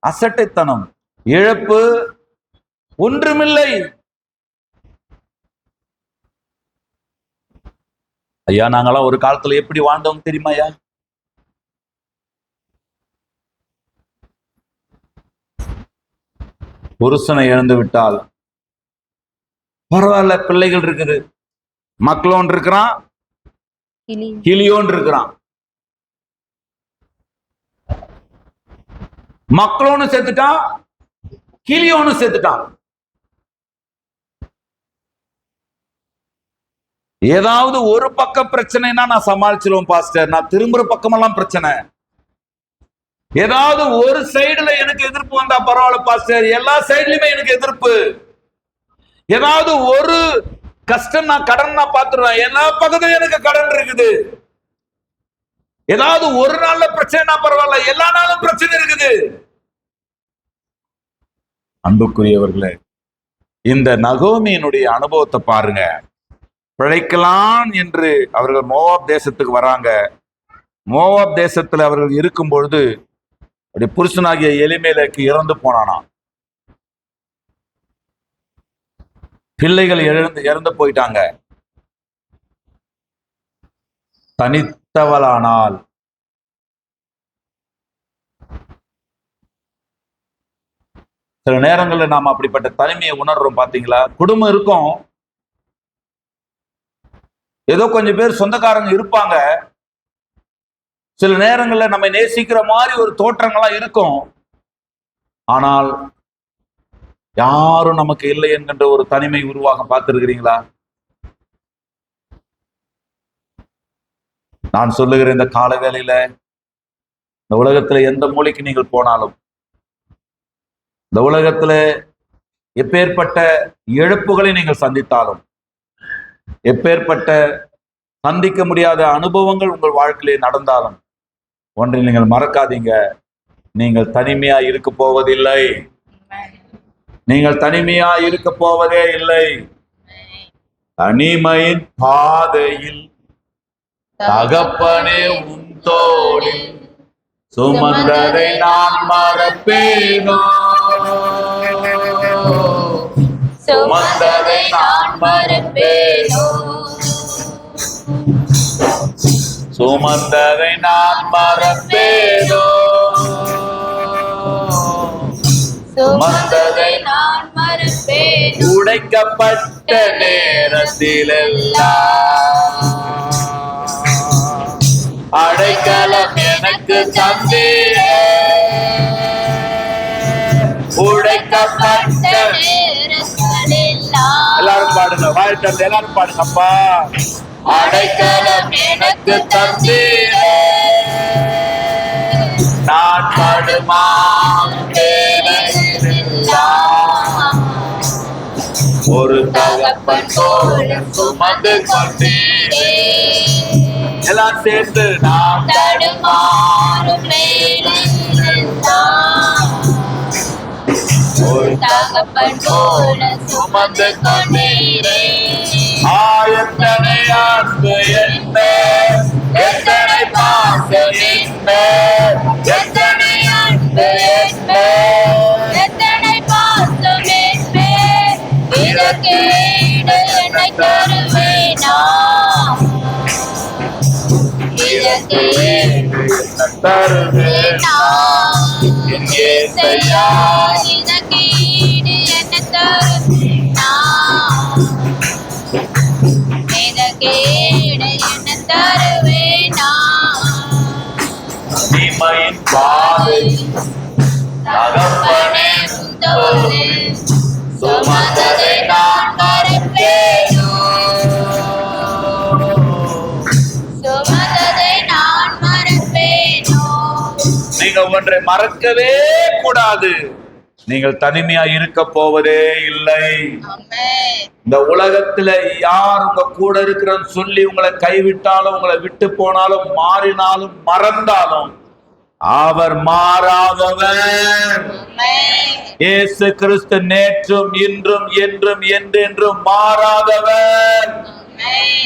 அசட்டைத்தனம். இழப்பு, ஒன்றுமில்லை. ஐயா, நாங்களாம் ஒரு காலத்துல எப்படி வாழ்ந்தோம் தெரியுமா ஐயா? புருஷனை இழந்து விட்டால் பரவாயில்ல, பிள்ளைகள் இருக்குது, மக்களோன் இருக்கிறான், கிளியோன் இருக்கிறான். மக்களோன்னு செத்துட்டான், கிளியோன்னு செத்துட்டான். ஏதாவது ஒரு பக்க பிரச்சனைனா நான் சமாளிச்சிருவேன் பாஸ்டர், நான் திரும்புற பக்கமெல்லாம் பிரச்சனை. ஏதாவது ஒரு சைடுல எனக்கு எதிர்ப்பு வந்தா பரவாயில்ல பாஸ்டர், எல்லா சைடுலயுமே எனக்கு எதிர்ப்பு. ஏதாவது ஒரு கஷ்டம், நான் கடன் நான் பாத்துருவேன், எல்லா பக்கத்துலயும் எனக்கு கடன் இருக்குது. ஏதாவது ஒரு நாள்ல பிரச்சனைனா பரவாயில்ல, எல்லா நாளும் பிரச்சனை இருக்குது. அன்புக்குரியவர்களே, இந்த நகோமியினுடைய அனுபவத்தை பாருங்க. பிழைக்கலாம் என்று அவர்கள் மோவாப் தேசத்துக்கு வராங்க. மோவாப் தேசத்துல அவர்கள் இருக்கும் பொழுது அப்படி புருஷனாகிய எலிமேலேக்கு இறந்து போனானா. பிள்ளைகள் இறந்து போயிட்டாங்க. தனித்தவளானால். சில நேரங்கள்ல நாம அப்படிப்பட்ட தனிமையை உணர்றோம் பாத்தீங்களா? குடும்பம் இருக்கும், ஏதோ கொஞ்சம் பேர் சொந்தக்காரங்க இருப்பாங்க, சில நேரங்கள்ல நம்ம நேசிக்கிற மாதிரி ஒரு தோற்றங்கள்லாம் இருக்கும், ஆனால் யாரும் நமக்கு இல்லை என்கின்ற ஒரு தனிமை உருவாக பார்த்திருக்கிறீங்களா? நான் சொல்லுகிற இந்த கால வேளையில இந்த உலகத்துல எந்த மூலைக்கு நீங்கள் போனாலும், இந்த உலகத்துல எப்பேற்பட்ட இழப்புகளை நீங்கள் சந்தித்தாலும், எப்பேற்பட்ட சந்திக்க முடியாத அனுபவங்கள் உங்கள் வாழ்க்கையிலே நடந்தாலும், ஒன்றை நீங்கள் மறக்காதீங்க, நீங்கள் தனிமையா இருக்க போவதில்லை. நீங்கள் தனிமையா இருக்க போவதே இல்லை. தனிமையின் பாதையில் தகப்பனே உன் தோளில் சுமந்ததை நான் மறப்பேனோ, சுமந்ததை நான் மறப்பேனோ, சுமந்ததை நான் மறப்பேனோ, சுமந்ததை நான் மறப்பேனோ. உடைக்கப்பட்ட நேரத்திலெல்லாம் அடைக்கலம் எனக்கு தந்தீரே. உடைக்கப்பட்ட நேரத்திலெல்லாம் எல்லாரும் பாடுங்க, வாழ்த்து எல்லாரும் பாடுங்கப்பா. அடைக்கலம் எனக்கு தந்தீரே. நான் படுமாறும் வேளையிலெல்லாம் ஒரு தகப்பன் போல சுமந்து கொண்டீரே. எல்லாம் சேர்ந்து நாம் தடுமாறும் வேளையிலெல்லாம் ஒரு தகப்பன் போல சுமந்து கொண்டீரே. எத்தனை அன்பு என்ன, எத்தனை பாசம் என்ன, எத்தனை அன்பு என்ன, எத்தனை பாசம் என்ன, இதற்கு ஈடு என்னை தருவேனா, இதற்கு ஈடு தருவேனா, ஏசையா இதற்கு ஈடு என்னை தருவேனா, இதற்கேடு என்ன தருவேனா. தனிமையின் பாதை தகப்பனே உன் தோளில் சுமந்ததை நான் மறப்பேனோ, சுமந்ததை நான் மறப்பேனோ. நீங்க ஒன்றை மறக்கவே கூடாது. நீங்கள் தனிமையா இருக்க போவதே இல்லை. இந்த உலகத்துல யார் உங்க கூட இருக்கிறன்னு சொல்லி உங்களை கைவிட்டாலும், உங்களை விட்டு போனாலும், மாறினாலும், மறந்தாலும் அவர் மாறாதவர். இயேசு கிறிஸ்து நேற்றும் இன்றும் என்றும் என்றென்றும் மாறாதவர்.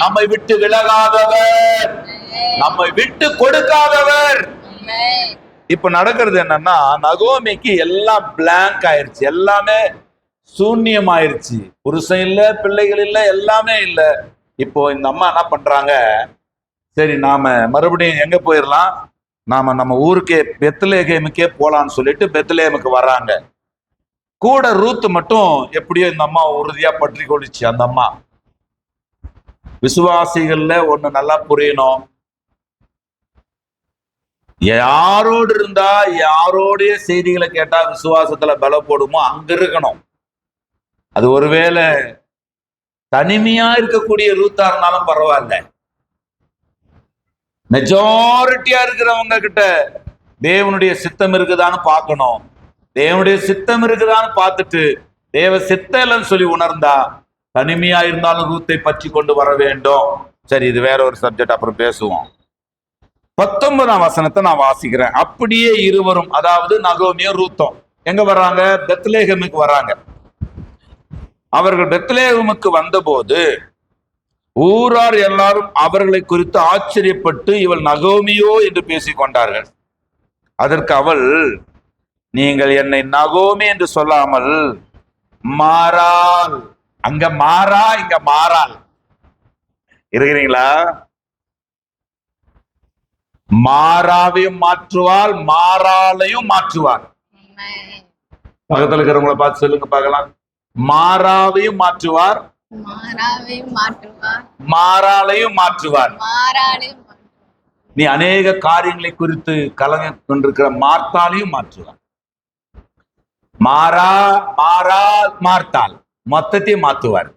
நம்மை விட்டு விலகாதவர், நம்மை விட்டு கொடுக்காதவர். இப்ப நடக்கிறது என்னன்னா, நகோமிக்கு எல்லாம் பிளாங்க் ஆயிருச்சு, எல்லாமே சூன்யம் ஆயிருச்சு. புருஷன் இல்ல, பிள்ளைகள் இல்ல, எல்லாமே இல்ல. இப்போ இந்த அம்மா என்ன பண்றாங்க, சரி நாம மறுபடியும் எங்க போயிடலாம், நாம நம்ம ஊருக்கே பெத்லகேமுக்கே போலான்னு சொல்லிட்டு பெத்லகேமுக்கு வர்றாங்க. கூட ரூத் மட்டும் எப்படியோ இந்த அம்மா உறுதியா பற்றி கொள்ளிச்சு. அந்த அம்மா விசுவாசிகள்ல ஒண்ணு நல்லா புரியணும், யாரோடு இருந்தா, யாரோடைய செய்திகளை கேட்டா விசுவாசத்துல பல போடுமோ அங்க இருக்கணும். அது ஒருவேளை தனிமையா இருக்கக்கூடிய ரூத்தா இருந்தாலும் பரவாயில்ல, மெஜாரிட்டியா இருக்கிறவங்க கிட்ட தேவனுடைய சித்தம் இருக்குதான்னு பார்க்கணும். தேவனுடைய சித்தம் இருக்குதான்னு பார்த்துட்டு தேவ சித்தம் இல்லைன்னு சொல்லி உணர்ந்தா தனிமையா இருந்தாலும் ரூத்தை பற்றி கொண்டு வர வேண்டும். சரி, இது வேற ஒரு சப்ஜெக்ட், அப்புறம் பேசுவோம். 19ஆம் வசனத்தை நான் வாசிக்கிறேன். அப்படியே இருவரும், அதாவது நகோமியும் ரூத்தும் எங்க வர்றாங்க, பெத்லகேமுக்கு வர்றாங்க. அவர்கள் பெத்லகேமுக்கு வந்தபோது ஊரார் எல்லாரும் அவர்களை குறித்து ஆச்சரியப்பட்டு, இவள் நகோமியோ என்று பேசிக் கொண்டார்கள். அதற்கு அவள், நீங்கள் என்னை நகோமி என்று சொல்லாமல் மாறாள், அங்க மாறா இங்க மாறாள் இருக்கிறீங்களா? மாறாவையும் மாற்றுவாள், மாறாளையும் மாற்றுவாள். பக்கத்துல இருக்கிறவங்களை பார்த்து சொல்லுங்க பார்க்கலாம். மாறாவையும் மாற்றுவார், மாறாளையும் மாற்றுவார். நீ அநேக காரியங்களை குறித்து கலங்க கொண்டிருக்கிற மார்த்தாலையும் மாற்றுவார். மாறா மாறா மார்த்தாள் மொத்தத்தையும் மாற்றுவார்.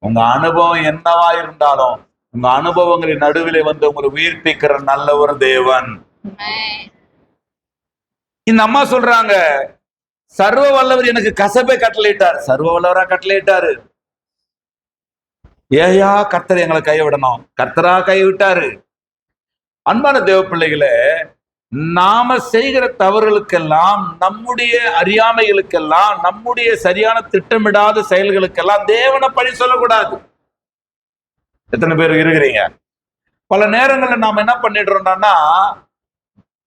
உங்க அனுபவம் என்னவா இருந்தாலும் உங்க அனுபவங்களின் நடுவிலே வந்து உங்களை உயிர்ப்பிக்கிற நல்ல ஒரு தேவன். இந்த அம்மா சொல்றாங்க, சர்வ வல்லவர் எனக்கு கசப்பை கட்டளையிட்டார். சர்வ வல்லவரா கட்டளையிட்டாரு. ஏயா கர்த்தர் எங்களை கைவிடணும்? கர்த்தரா கைவிட்டாரு. அன்பான தேவ பிள்ளைகளே, நாம செய்கிற தவறுகளுக்கெல்லாம், நம்முடைய அறியாமைகளுக்கெல்லாம், நம்முடைய சரியான திட்டமிடாத செயல்களுக்கெல்லாம் தேவனை பழி சொல்லக்கூடாது. எத்தனை பேர் இருக்கிறீங்க? பல நேரங்கள்ல நாம என்ன பண்ணிடுறோம்னா,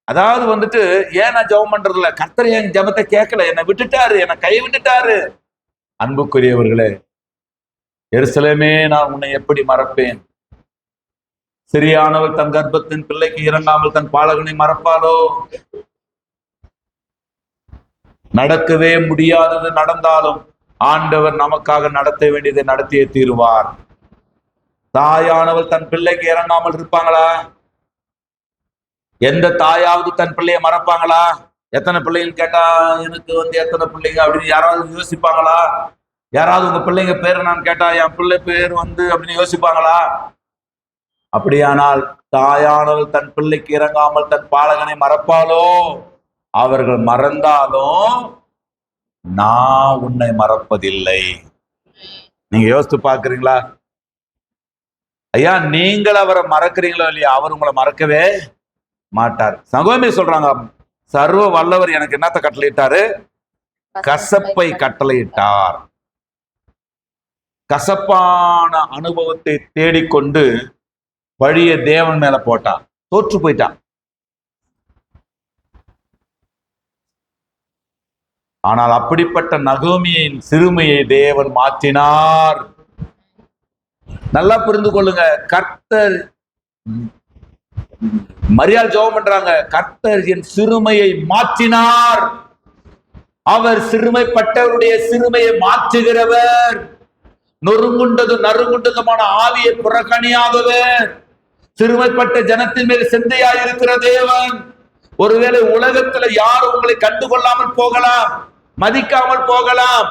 அதாவது வந்துட்டு ஏன் நான் ஜெபம் பண்றதில்ல, கர்த்தர் என் ஜெபத்தை கேட்கல, என்னை விட்டுட்டாரு, என்னை கை விட்டுட்டாரு. அன்புக்குரியவர்களே, எருசலேமே நான் உன்னை எப்படி மறப்பேன்? சிறியானவள் தன் கர்ப்பத்தின் பிள்ளைக்கு இறங்காமல் தன் பாலகனை மறப்பாளோ? நடக்கவே முடியாதது நடந்தாலும் ஆண்டவர் நமக்காக நடத்த வேண்டியதை நடத்தியே தீருவார். தாயானவள் தன் பிள்ளைக்கு இறங்காமல் இருப்பாங்களா? எந்த தாயாவது தன் பிள்ளைய மறப்பாங்களா? எத்தனை பிள்ளைகள் கேட்டா எனக்கு எத்தனை பிள்ளைங்க அப்படின்னு யாராவது யோசிப்பாங்களா? யாராவது உங்க பிள்ளைங்க பேரு நான் கேட்டா என் பிள்ளை பேர் அப்படின்னு யோசிப்பாங்களா? அப்படியானால் தாயானவள் தன் பிள்ளைக்கு இறங்காமல் தன் பாலகனை மறப்பாளோ? அவர்கள் மறந்தாலும் நான் உன்னை மறப்பதில்லை. நீங்க யோசித்து பாக்குறீங்களா? ஐயா, நீங்கள் அவரை மறக்கிறீங்களோ இல்லையா, அவர் உங்களை மறக்கவே மாட்டார். நகோமி சொல்றாங்க, சர்வ வல்லவர் எனக்கு என்னத்த கட்டளையிட்டாரு? கசப்பை கட்டளையிட்டார். கசப்பான அனுபவத்தை தேடிக்கொண்டு வழிய தேவன் மேல போட்டான், தோற்று போயிட்டான். ஆனால் அப்படிப்பட்ட நகோமியின் சிறுமையை தேவன் மாற்றினார். நல்லா புரிந்து கொள்ளுங்க. கர்த்தர், மரியாள் ஜெபம் பண்றாங்க, கர்த்தர் என் சிறுமையை மாற்றினார். அவர் சிறுமைப்பட்டவருடைய சிறுமையை மாற்றுகிறவர். நொறுங்குண்டதும் நறுங்குண்டதுமான ஆவியை புறக்கணியாதவர். சிறுமைப்பட்ட ஜனத்தின் மேல் சிந்தையாயிருக்கிற தேவன். ஒருவேளை உலகத்துல யாரும் உங்களை கண்டுகொள்ளாமல் போகலாம், மதிக்காமல் போகலாம்.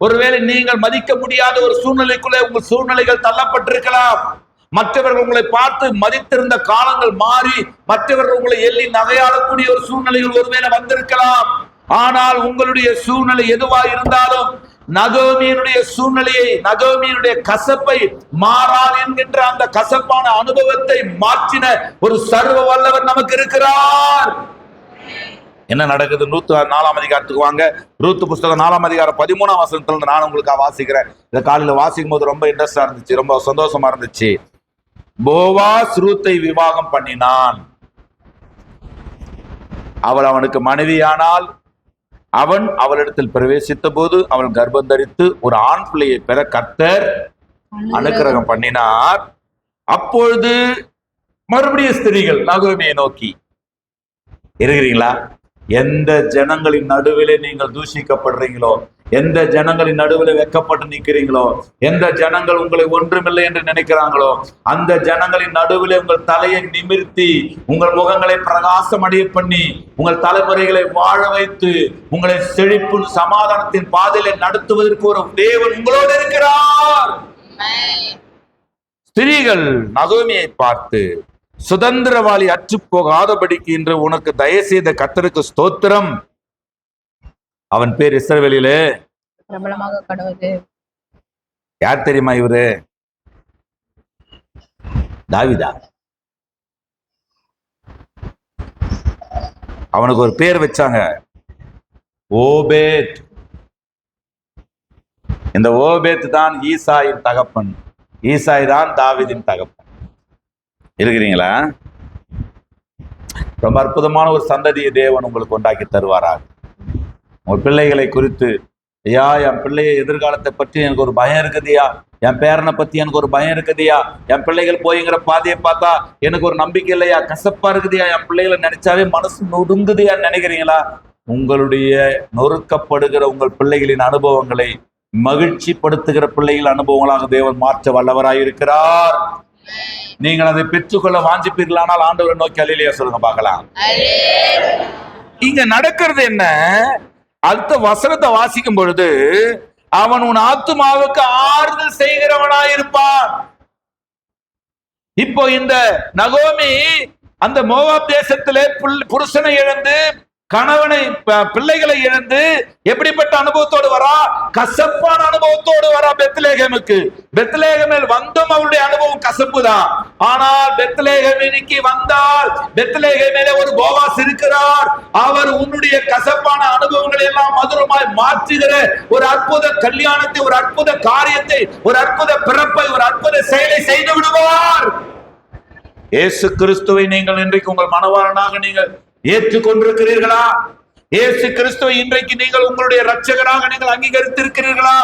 ஒருவேளை நீங்கள் மதிக்க முடியாத ஒரு சூழ்நிலைக்குள்ளே உங்கள் சூழ்நிலைகள் தள்ளப்பட்டிருக்கலாம். மற்றவர்கள் உங்களை பார்த்து மதித்திருந்த காலங்கள் மாறி மற்றவர்கள் உங்களை எள்ளி நகையாடக்கூடிய ஒரு சூழ்நிலைகள் ஒருவேளை வந்திருக்கலாம். ஆனால் உங்களுடைய சூழ்நிலை எதுவா இருந்தாலும் நகோமியினுடைய சூழ்நிலையை, நகோமியினுடைய கசப்பை, மாறான் என்கின்ற அந்த கசப்பான அனுபவத்தை மாற்றின ஒரு சர்வ வல்லவர் நமக்கு இருக்கிறார். என்ன நடக்குது? ரூத் 4ஆம் அதிகாரத்துக்கு வாங்க. ரூத் புஸ்தகம் 4ஆம் அதிகாரம் 13ஆம் வசனத்துல நான் உங்களுக்கு வாசிக்கிறேன். இந்த காலையில வாசிக்கும் போது ரொம்ப இன்ட்ரெஸ்டா இருந்துச்சு, ரொம்ப சந்தோஷமா இருந்துச்சு. போவாஸ் ரூத்தை விவாகம் பண்ணினான். அவள் அவனுக்கு மனைவியானால். அவன் அவளிடத்தில் பிரவேசித்த போது அவள் கர்ப்பம் தரித்து ஒரு ஆண் பிள்ளையை பெற கர்த்தர் அனுக்கிரகம் பண்ணினார். அப்பொழுது மறுபடியும் ஸ்திரீகள் நகோமியை நோக்கி, இருக்கிறீங்களா? எந்த ஜனங்களின் நடுவிலே நீங்கள் தூஷிக்கப்படுறீங்களோ, எந்த ஜனங்களின் நடுவில் வெக்கப்பட்டு நிற்கிறீங்களோ, எந்த ஜனங்கள் உங்களை ஒன்றுமில்லை என்று நினைக்கிறாங்களோ, அந்த ஜனங்களின் நடுவில் உங்கள் தலையை நிமிர்த்தி உங்கள் முகங்களை பிரகாசம் அடைய பண்ணி உங்கள் தலைமுறைகளை வாழ வைத்து உங்களை செழிப்பு சமாதானத்தின் பாதையில நடத்துவதற்கு ஒரு தேவன் உங்களோடு இருக்கிறார். ஸ்திரீகள் நகோமியை பார்த்து, சுதந்திரவாளி அற்று போகாதபடிக்கு இன்று உனக்கு தயவு செய்த கர்த்தருக்கு ஸ்தோத்திரம். அவன் பேர் இஸ்ரவேலிலே பிரபலமாக கடவுது. யார் தெரியுமா இவரு? தாவீதா. அவனுக்கு ஒரு பேர் வச்சாங்க, ஓபேத். இந்த ஓபேத் தான் ஈசாயின் தகப்பன். ஈசாய் தான் தாவீதின் தகப்பன். இருக்கிறீங்களா? ரொம்ப அற்புதமான ஒரு சந்ததியை தேவன் உங்களுக்கு உண்டாக்கி தருவாராக. உங்கள் பிள்ளைகளை குறித்து, ஐயா என் பிள்ளைய எதிர்காலத்தை பற்றி எனக்கு ஒரு பயம் இருக்குதுயா, என் பேரனை பத்தி எனக்கு ஒரு பயம் இருக்குதுயா, என் பிள்ளைகள் போய்ங்கிற பாதையை பார்த்தா எனக்கு ஒரு நம்பிக்கை இல்லையா, கசப்பா இருக்குதுயா, என் பிள்ளைகளை நினைச்சாவே மனசு நொடுங்குதுயா நினைக்கிறீங்களா? உங்களுடைய நொறுக்கப்படுகிற உங்கள் பிள்ளைகளின் அனுபவங்களை மகிழ்ச்சி படுத்துகிற பிள்ளைகள் அனுபவங்களாக தேவன் மாற்ற வல்லவராயிருக்கிறார். நீங்கள் அதை பெற்றுக்கொள்ள வாஞ்சிப்பீர்களானால் ஆண்டவரை நோக்கி அல்லேலூயா சொல்லுங்க பார்க்கலாம். இங்க நடக்கிறது என்ன? அடுத்த வசனத்தை வாசிக்கும் பொழுது, அவன் உன் ஆத்துமாவுக்கு ஆறுதல் செய்கிறவனாயிருப்பான். இப்போ இந்த நகோமி அந்த மோவாப் தேசத்திலே புருஷனை இழந்து, கணவனை, பிள்ளைகளை இழந்து எப்படிப்பட்ட அனுபவத்தோடு வரா? கசப்பான அனுபவத்தோடு வரா பெத்லேகேமுக்கு. பெத்லேகேமில் வந்தும் அவருடைய அனுபவம் கசப்பு தான். ஆனால் பெத்லேகேமிற்கு வந்தால் பெத்லேகேமிலே ஒரு போவாஸ் இருக்கிறார். அவர் உன்னுடைய கசப்பான அனுபவங்களை எல்லாம் மதுரமாய் மாற்றுகிற ஒரு அற்புத கல்யாணத்தை, ஒரு அற்புத காரியத்தை, ஒரு அற்புத பிறப்பை, ஒரு அற்புத செயலை செய்து விடுவார். இயேசு கிறிஸ்துவை நீங்கள் இன்றைக்கு உங்கள் மனவாளனாக நீங்கள் ஏற்றுக்கொண்டிருக்கிறீர்களா? இயேசு கிறிஸ்துவை இன்றைக்கு நீங்கள் உங்களுடைய இரட்சகராக நீங்கள் அங்கீகரித்திருக்கிறீர்களா?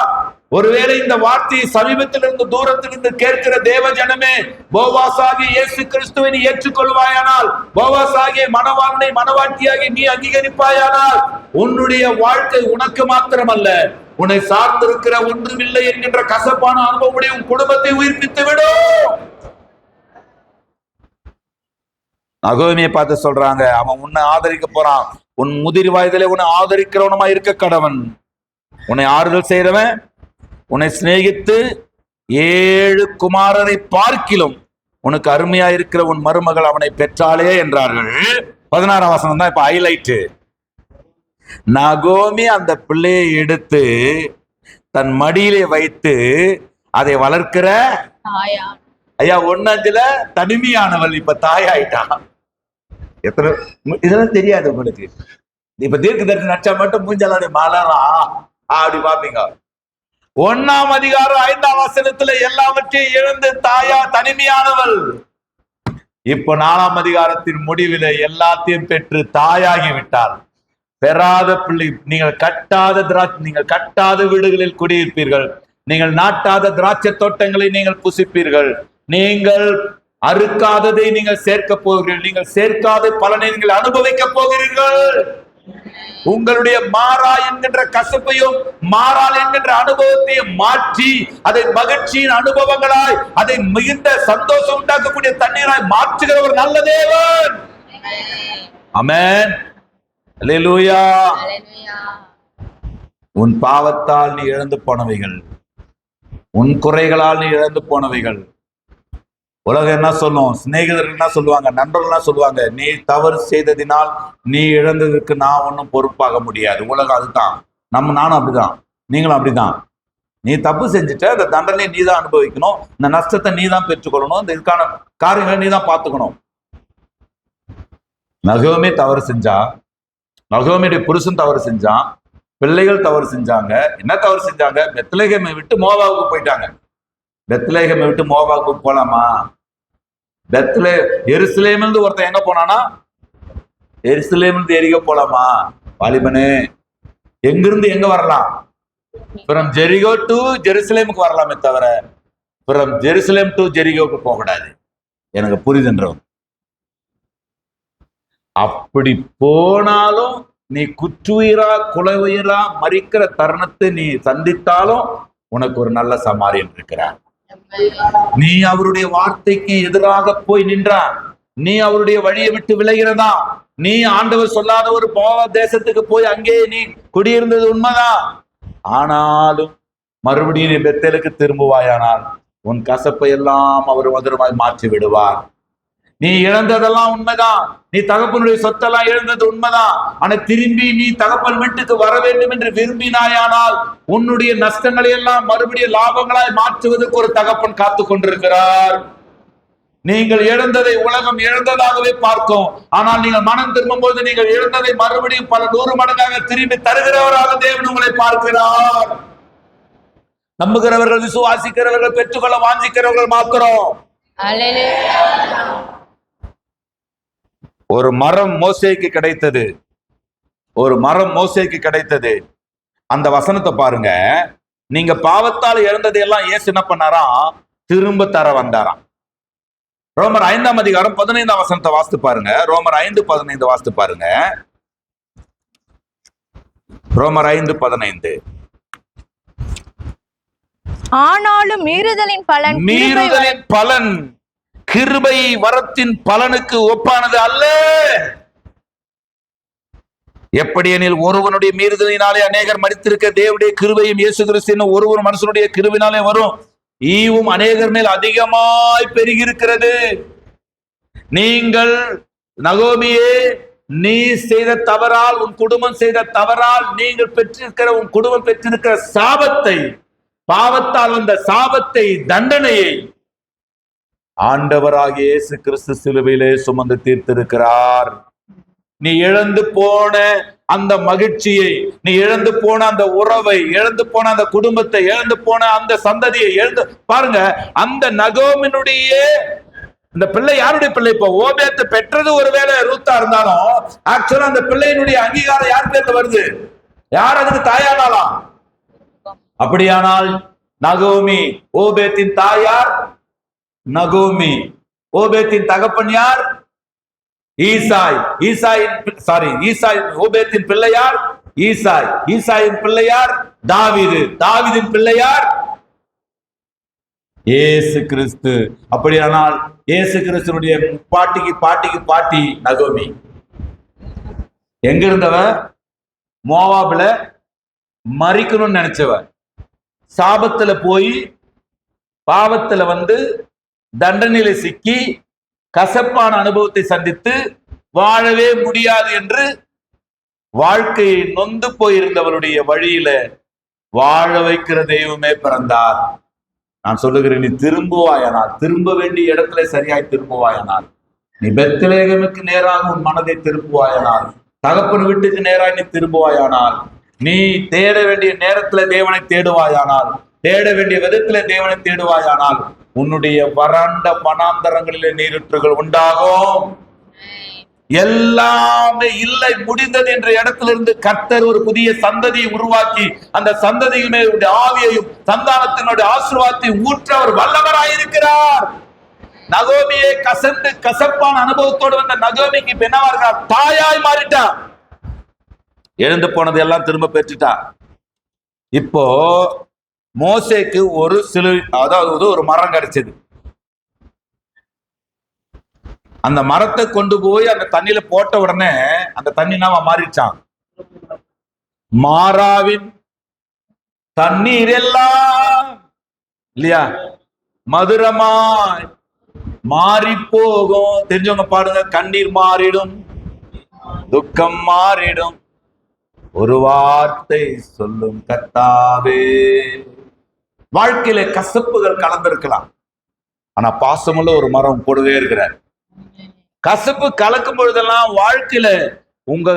ஒருவேளை இந்த வார்த்தையை சமீபத்திலிருந்து தூரத்திலிருந்து கேட்கிற தேவ ஜனமே, போவாஸ் ஆகிய இயேசு கிறிஸ்துவை நீ ஏற்றுக்கொள்வாயானால், போவாஸ் ஆகிய மனவாளனை மனவாட்டியாகி நீ அங்கீகரிப்பாயானால், உன்னுடைய வாழ்க்கை உனக்கு மாத்திரமல்ல, உன்னை சார்ந்திருக்கிற ஒன்றுமில்லை என்கின்ற கசப்பான அனுபவமுடைய உன் குடும்பத்தை உயிர்ப்பித்து விடும். நகோமியை பார்த்து சொல்றாங்க, அவன் உன்னை ஆதரிக்க போறான். உன் முதிர் வயதிலே உன்னை ஆதரிக்கிறவனுமா இருக்க கடவன். உன்னை ஆறுதல் செய்தவன், உன்னை சிநேகித்து 7 குமாரரை பார்க்கிலும் உனக்கு அருமையா இருக்கிற உன் மருமகள் அவனை பெற்றாளே என்றார்கள். 16ஆம் வசனம் தான் இப்ப ஹைலைட். நகோமி அந்த பிள்ளையை எடுத்து தன் மடியிலே வைத்து அதை வளர்க்கிற ஐயா 1:5 தனிமையானவள் இப்ப தாயாயிட்டான். எத்தனை இதெல்லாம் தெரியாது உங்களுக்கு. இப்ப தீர்க்க தரிசனம் நச்சா மட்டும் மூஞ்சாலுடைய மலரா அப்படி பாப்பீங்க. 1ஆம் அதிகாரம் 5ஆம் வசனத்துல எல்லாவற்றையும் இழந்து தாயா தனிமையானவள். இப்ப 4ஆம் அதிகாரத்தின் முடிவில எல்லாத்தையும் பெற்று தாயாகி விட்டார். பெறாத பிள்ளை. நீங்கள் கட்டாத வீடுகளில் குடியிருப்பீர்கள். நீங்கள் நாட்டாத திராட்சை தோட்டங்களை நீங்கள் புசிப்பீர்கள். நீங்கள் அறுக்காததை நீங்கள் சேர்க்க போகிறீர்கள். நீங்கள் சேர்க்காத பலனை நீங்கள் அனுபவிக்க போகிறீர்கள். உங்களுடைய மாறா என்கின்ற கசப்பையும் மாறால் என்கின்ற அனுபவத்தையும் மாற்றி அதை மகிழ்ச்சியின் அனுபவங்களாய், அதை மிகுந்த சந்தோஷம் உண்டாக்கக்கூடிய தண்ணீராய் மாற்றுகிற ஒரு நல்ல தேவன். ஆமென். அல்லேலூயா. உன் பாவத்தால் நீ இழந்து போனவைகள், உன் குறைகளால் நீ இழந்து போனவைகள், உலகம் என்ன சொல்லும், சிநேகிதர்கள் என்ன சொல்லுவாங்க, நண்பர்கள் என்ன சொல்லுவாங்க, நீ தவறு செய்ததினால் நீ இழந்ததற்கு நான் ஒன்றும் பொறுப்பாக முடியாது. உலகம் அதுதான். நானும் அப்படிதான், நீங்களும் அப்படிதான். நீ தப்பு செஞ்சுட்ட, அந்த தண்டனை நீ தான் அனுபவிக்கணும், இந்த நஷ்டத்தை நீ தான் பெற்றுக்கொள்ளணும், இந்த இதுக்கான காரியங்களை நீ தான் பார்த்துக்கணும். நகோமி தவறு செஞ்சா, நகோமியுடைய புருஷன் தவறு செஞ்சான், பிள்ளைகள் தவறு செஞ்சாங்க. என்ன தவறு செஞ்சாங்க? பெத்லகேமை விட்டு மோவாவுக்கு போயிட்டாங்க. பெத்லகேமை விட்டு மோவாவுக்கு போலாமா? எருசலேமிலிருந்து ஒருத்தன் எங்க போனானா? எருசலேமிலிருந்து எரிகோ போலாமா? வாலிபனே, எங்கிருந்து எங்க வரலாம்? ஃப்ரம் ஜெரிகோ டு ஜெருசலேமுக்கு வரலாமே தவிர ஃப்ரம் ஜெருசலேம் டு ஜெரிகோக்கு போக கூடாது. எனக்கு புரிதுன்றவங்க. அப்படி போனாலும் நீ குற்றுயிரா குலை உயிரா மறிக்கிற தருணத்தை நீ சந்தித்தாலும் உனக்கு ஒரு நல்ல சமாரியன் இருக்கிறார். நீ அவருடைய வார்த்தைக்கு எதிராக போய் நின்றான், நீ அவருடைய வழியை விட்டு விலகிறதா, நீ ஆண்டவர் சொல்லாத ஒரு போவ தேசத்துக்கு போய் அங்கே நீ குடியிருந்தது உண்மைதான். ஆனாலும் மறுபடியும் நீ பெத்தேலுக்கு திரும்புவாயானால் உன் கசப்பை எல்லாம் அவர் மதுரமாய் மாற்றி விடுவார். நீ இழந்ததெல்லாம் உண்மைதான், நீ தகப்பனுடைய சொத்தெல்லாம் இழந்தது உண்மைதான். ஆனா திரும்பி நீ தகப்பன் வீட்டுக்கு வர வேண்டும் என்று விரும்பினாயானால் உன்னுடைய நஷ்டங்களை எல்லாம் மறுபடியும் லாபங்களாய் மாற்றுவதற்கு ஒரு தகப்பன் காத்து கொண்டிருக்கிறார். நீங்கள் இழந்ததை உலகம் இழந்ததாகவே பார்க்கும், ஆனால் நீங்கள் மனம் திரும்பும் போது நீங்கள் இழந்ததை மறுபடியும் பல 100 மடங்காக திரும்பி தருகிறவராக தேவன் உங்களை பார்க்கிறார். நம்புகிறவர்கள், விசுவாசிக்கிறவர்கள், பெற்றுக்கொள்ள வாஞ்சிக்கிறவர்கள் மாத்திரம். ஒரு மரம் மோசேக்கு கிடைத்தது, ஒரு மரம் மோசேக்கு கிடைத்தது. அந்த வசனத்தை பாருங்க. நீங்க பாவத்தால் இழந்ததை எல்லாம் இயேசு என்ன பண்ணாராம்? திரும்ப தர வந்தாராம். ரோமர் 5ஆம் அதிகாரம் 15ஆம் வசனத்தை வாசித்து பாருங்க. ரோமர் 5:15 வாசித்து பாருங்க. ரோமர் 5:15. ஆனாலும் மீறுதலின் பலன் கிருபை வரத்தின் பலனுக்கு ஒப்பானது அல்ல. எப்படி எனில் ஒருவனுடைய மீறுதலினாலே அநேகர் மரித்திருக்க தேவனுடைய கிருபையும் இயேசு கிறிஸ்து ஒருவர் மனுஷனுடைய கிருபினாலே வரும் ஈவும் அநேகர் மேல் அதிகமாய் பெருகி இருக்கிறது. நீங்கள் நகோமியே, நீ செய்த தவறால், உன் குடும்பம் செய்த தவறால் நீங்கள் பெற்றிருக்கிற, உன் குடும்பம் பெற்றிருக்கிற சாபத்தை, பாவத்தால் வந்த சாபத்தை, தண்டனையை ஆண்டவராகிய இயேசு கிறிஸ்து சிலுவையிலே சுமந்து தீர்த்திருக்கிறார். நீ இழந்து போன அந்த மகிழ்ச்சியை, நீ இழந்து போன அந்த உறவை, இழந்து போன அந்த குடும்பத்தை, இழந்து போன அந்த சந்ததியை இழந்து பாருங்க. அந்த நகோமினுடைய இந்த பிள்ளை யாருடைய பிள்ளை? இப்போ ஓபேத்து பெற்றது ஒருவேளை ரூத்தா இருந்தாலும் ஆக்சுவலா அந்த பிள்ளையினுடைய அங்கீகாரம் யார் பேர்ல வருது? யார் அதுக்கு தாயானாலாம்? அப்படியானால் நகோமி ஓபேத்தின் தாயார் நகோமி. ஓபேத்தின் தகப்பன் யார்? ஈசாய். ஓபேத்தின் பிள்ளையார் ஈசாய். ஈசாயின் பிள்ளையார் தாவீது. தாவீதின் பிள்ளையார் இயேசு கிறிஸ்து. அப்படியானால் இயேசு கிறிஸ்துடைய பாட்டி நகோமி. எங்க இருந்தவ? மோவாபுல மரிக்கணும்னு நினைச்சவ. சாபத்துல போய் பாவத்துல வந்து தண்டனையில சிக்கி கசப்பான அனுபவத்தை சந்தித்து வாழவே முடியாது என்று வாழ்க்கையை நொந்து போயிருந்தவளுடைய வழியில வாழ வைக்கிற தெய்வமே பிறந்தார். நான் சொல்லுகிறேன், நீ திரும்புவாயானால், திரும்ப வேண்டிய இடத்துல சரியாய் திரும்புவாயானால், நீ பெத்லகேமுக்கு நேராக உன் மனதை திரும்புவாயானால், தகப்பன் வீட்டுக்கு நேராக நீ திரும்புவாயானால், நீ தேட வேண்டிய நேரத்துல தேவனை தேடுவாயானால், தேட வேண்டிய விதத்துல தேவனை தேடுவாயானால் உன்னுடைய வறண்ட வனாந்தரங்களிலே நீரூற்றுகள் உண்டாகும். எல்லாமே இல்லை, முடிந்தது என்ற இடத்திலிருந்து கர்த்தர் ஒரு புதிய சந்ததியை உருவாக்கி அந்த சந்ததியின் மேல் ஆவியையும் சந்தானத்தினுடைய ஆசீர்வாதத்தையும் ஊற்ற அவர் வல்லவராயிருக்கிறார். நகோமியை கசந்து கசப்பான அனுபவத்தோடு வந்த நகோமிக்கு பெண்ணாக தாயாய் மாறிட்டா. எழுந்து போனது எல்லாம் திரும்ப பெற்றுட்டா. இப்போ மோசேக்கு ஒரு அதாவது ஒரு மரம் கிடைச்சது. அந்த மரத்தை கொண்டு போய் அந்த தண்ணியில போட்ட உடனே அந்த தண்ணி நாம மாறிச்சான். மாறாவின் தண்ணீர் எல்லாம் இல்லையா மதுரமாய் மாறி போகும். தெரிஞ்சவங்க பாடுங்க. கண்ணீர் மாறிடும், துக்கம் மாறிடும், ஒரு வார்த்தை சொல்லும் கர்த்தாவே. வாழ்க்கையில கசப்புகள் கலந்திருக்கலாம், ஆனா பாசமுள்ள ஒரு மரம் கூடவே இருக்கிறார். கசப்பு கலக்கும் பொழுதெல்லாம் வாழ்க்கையில உங்க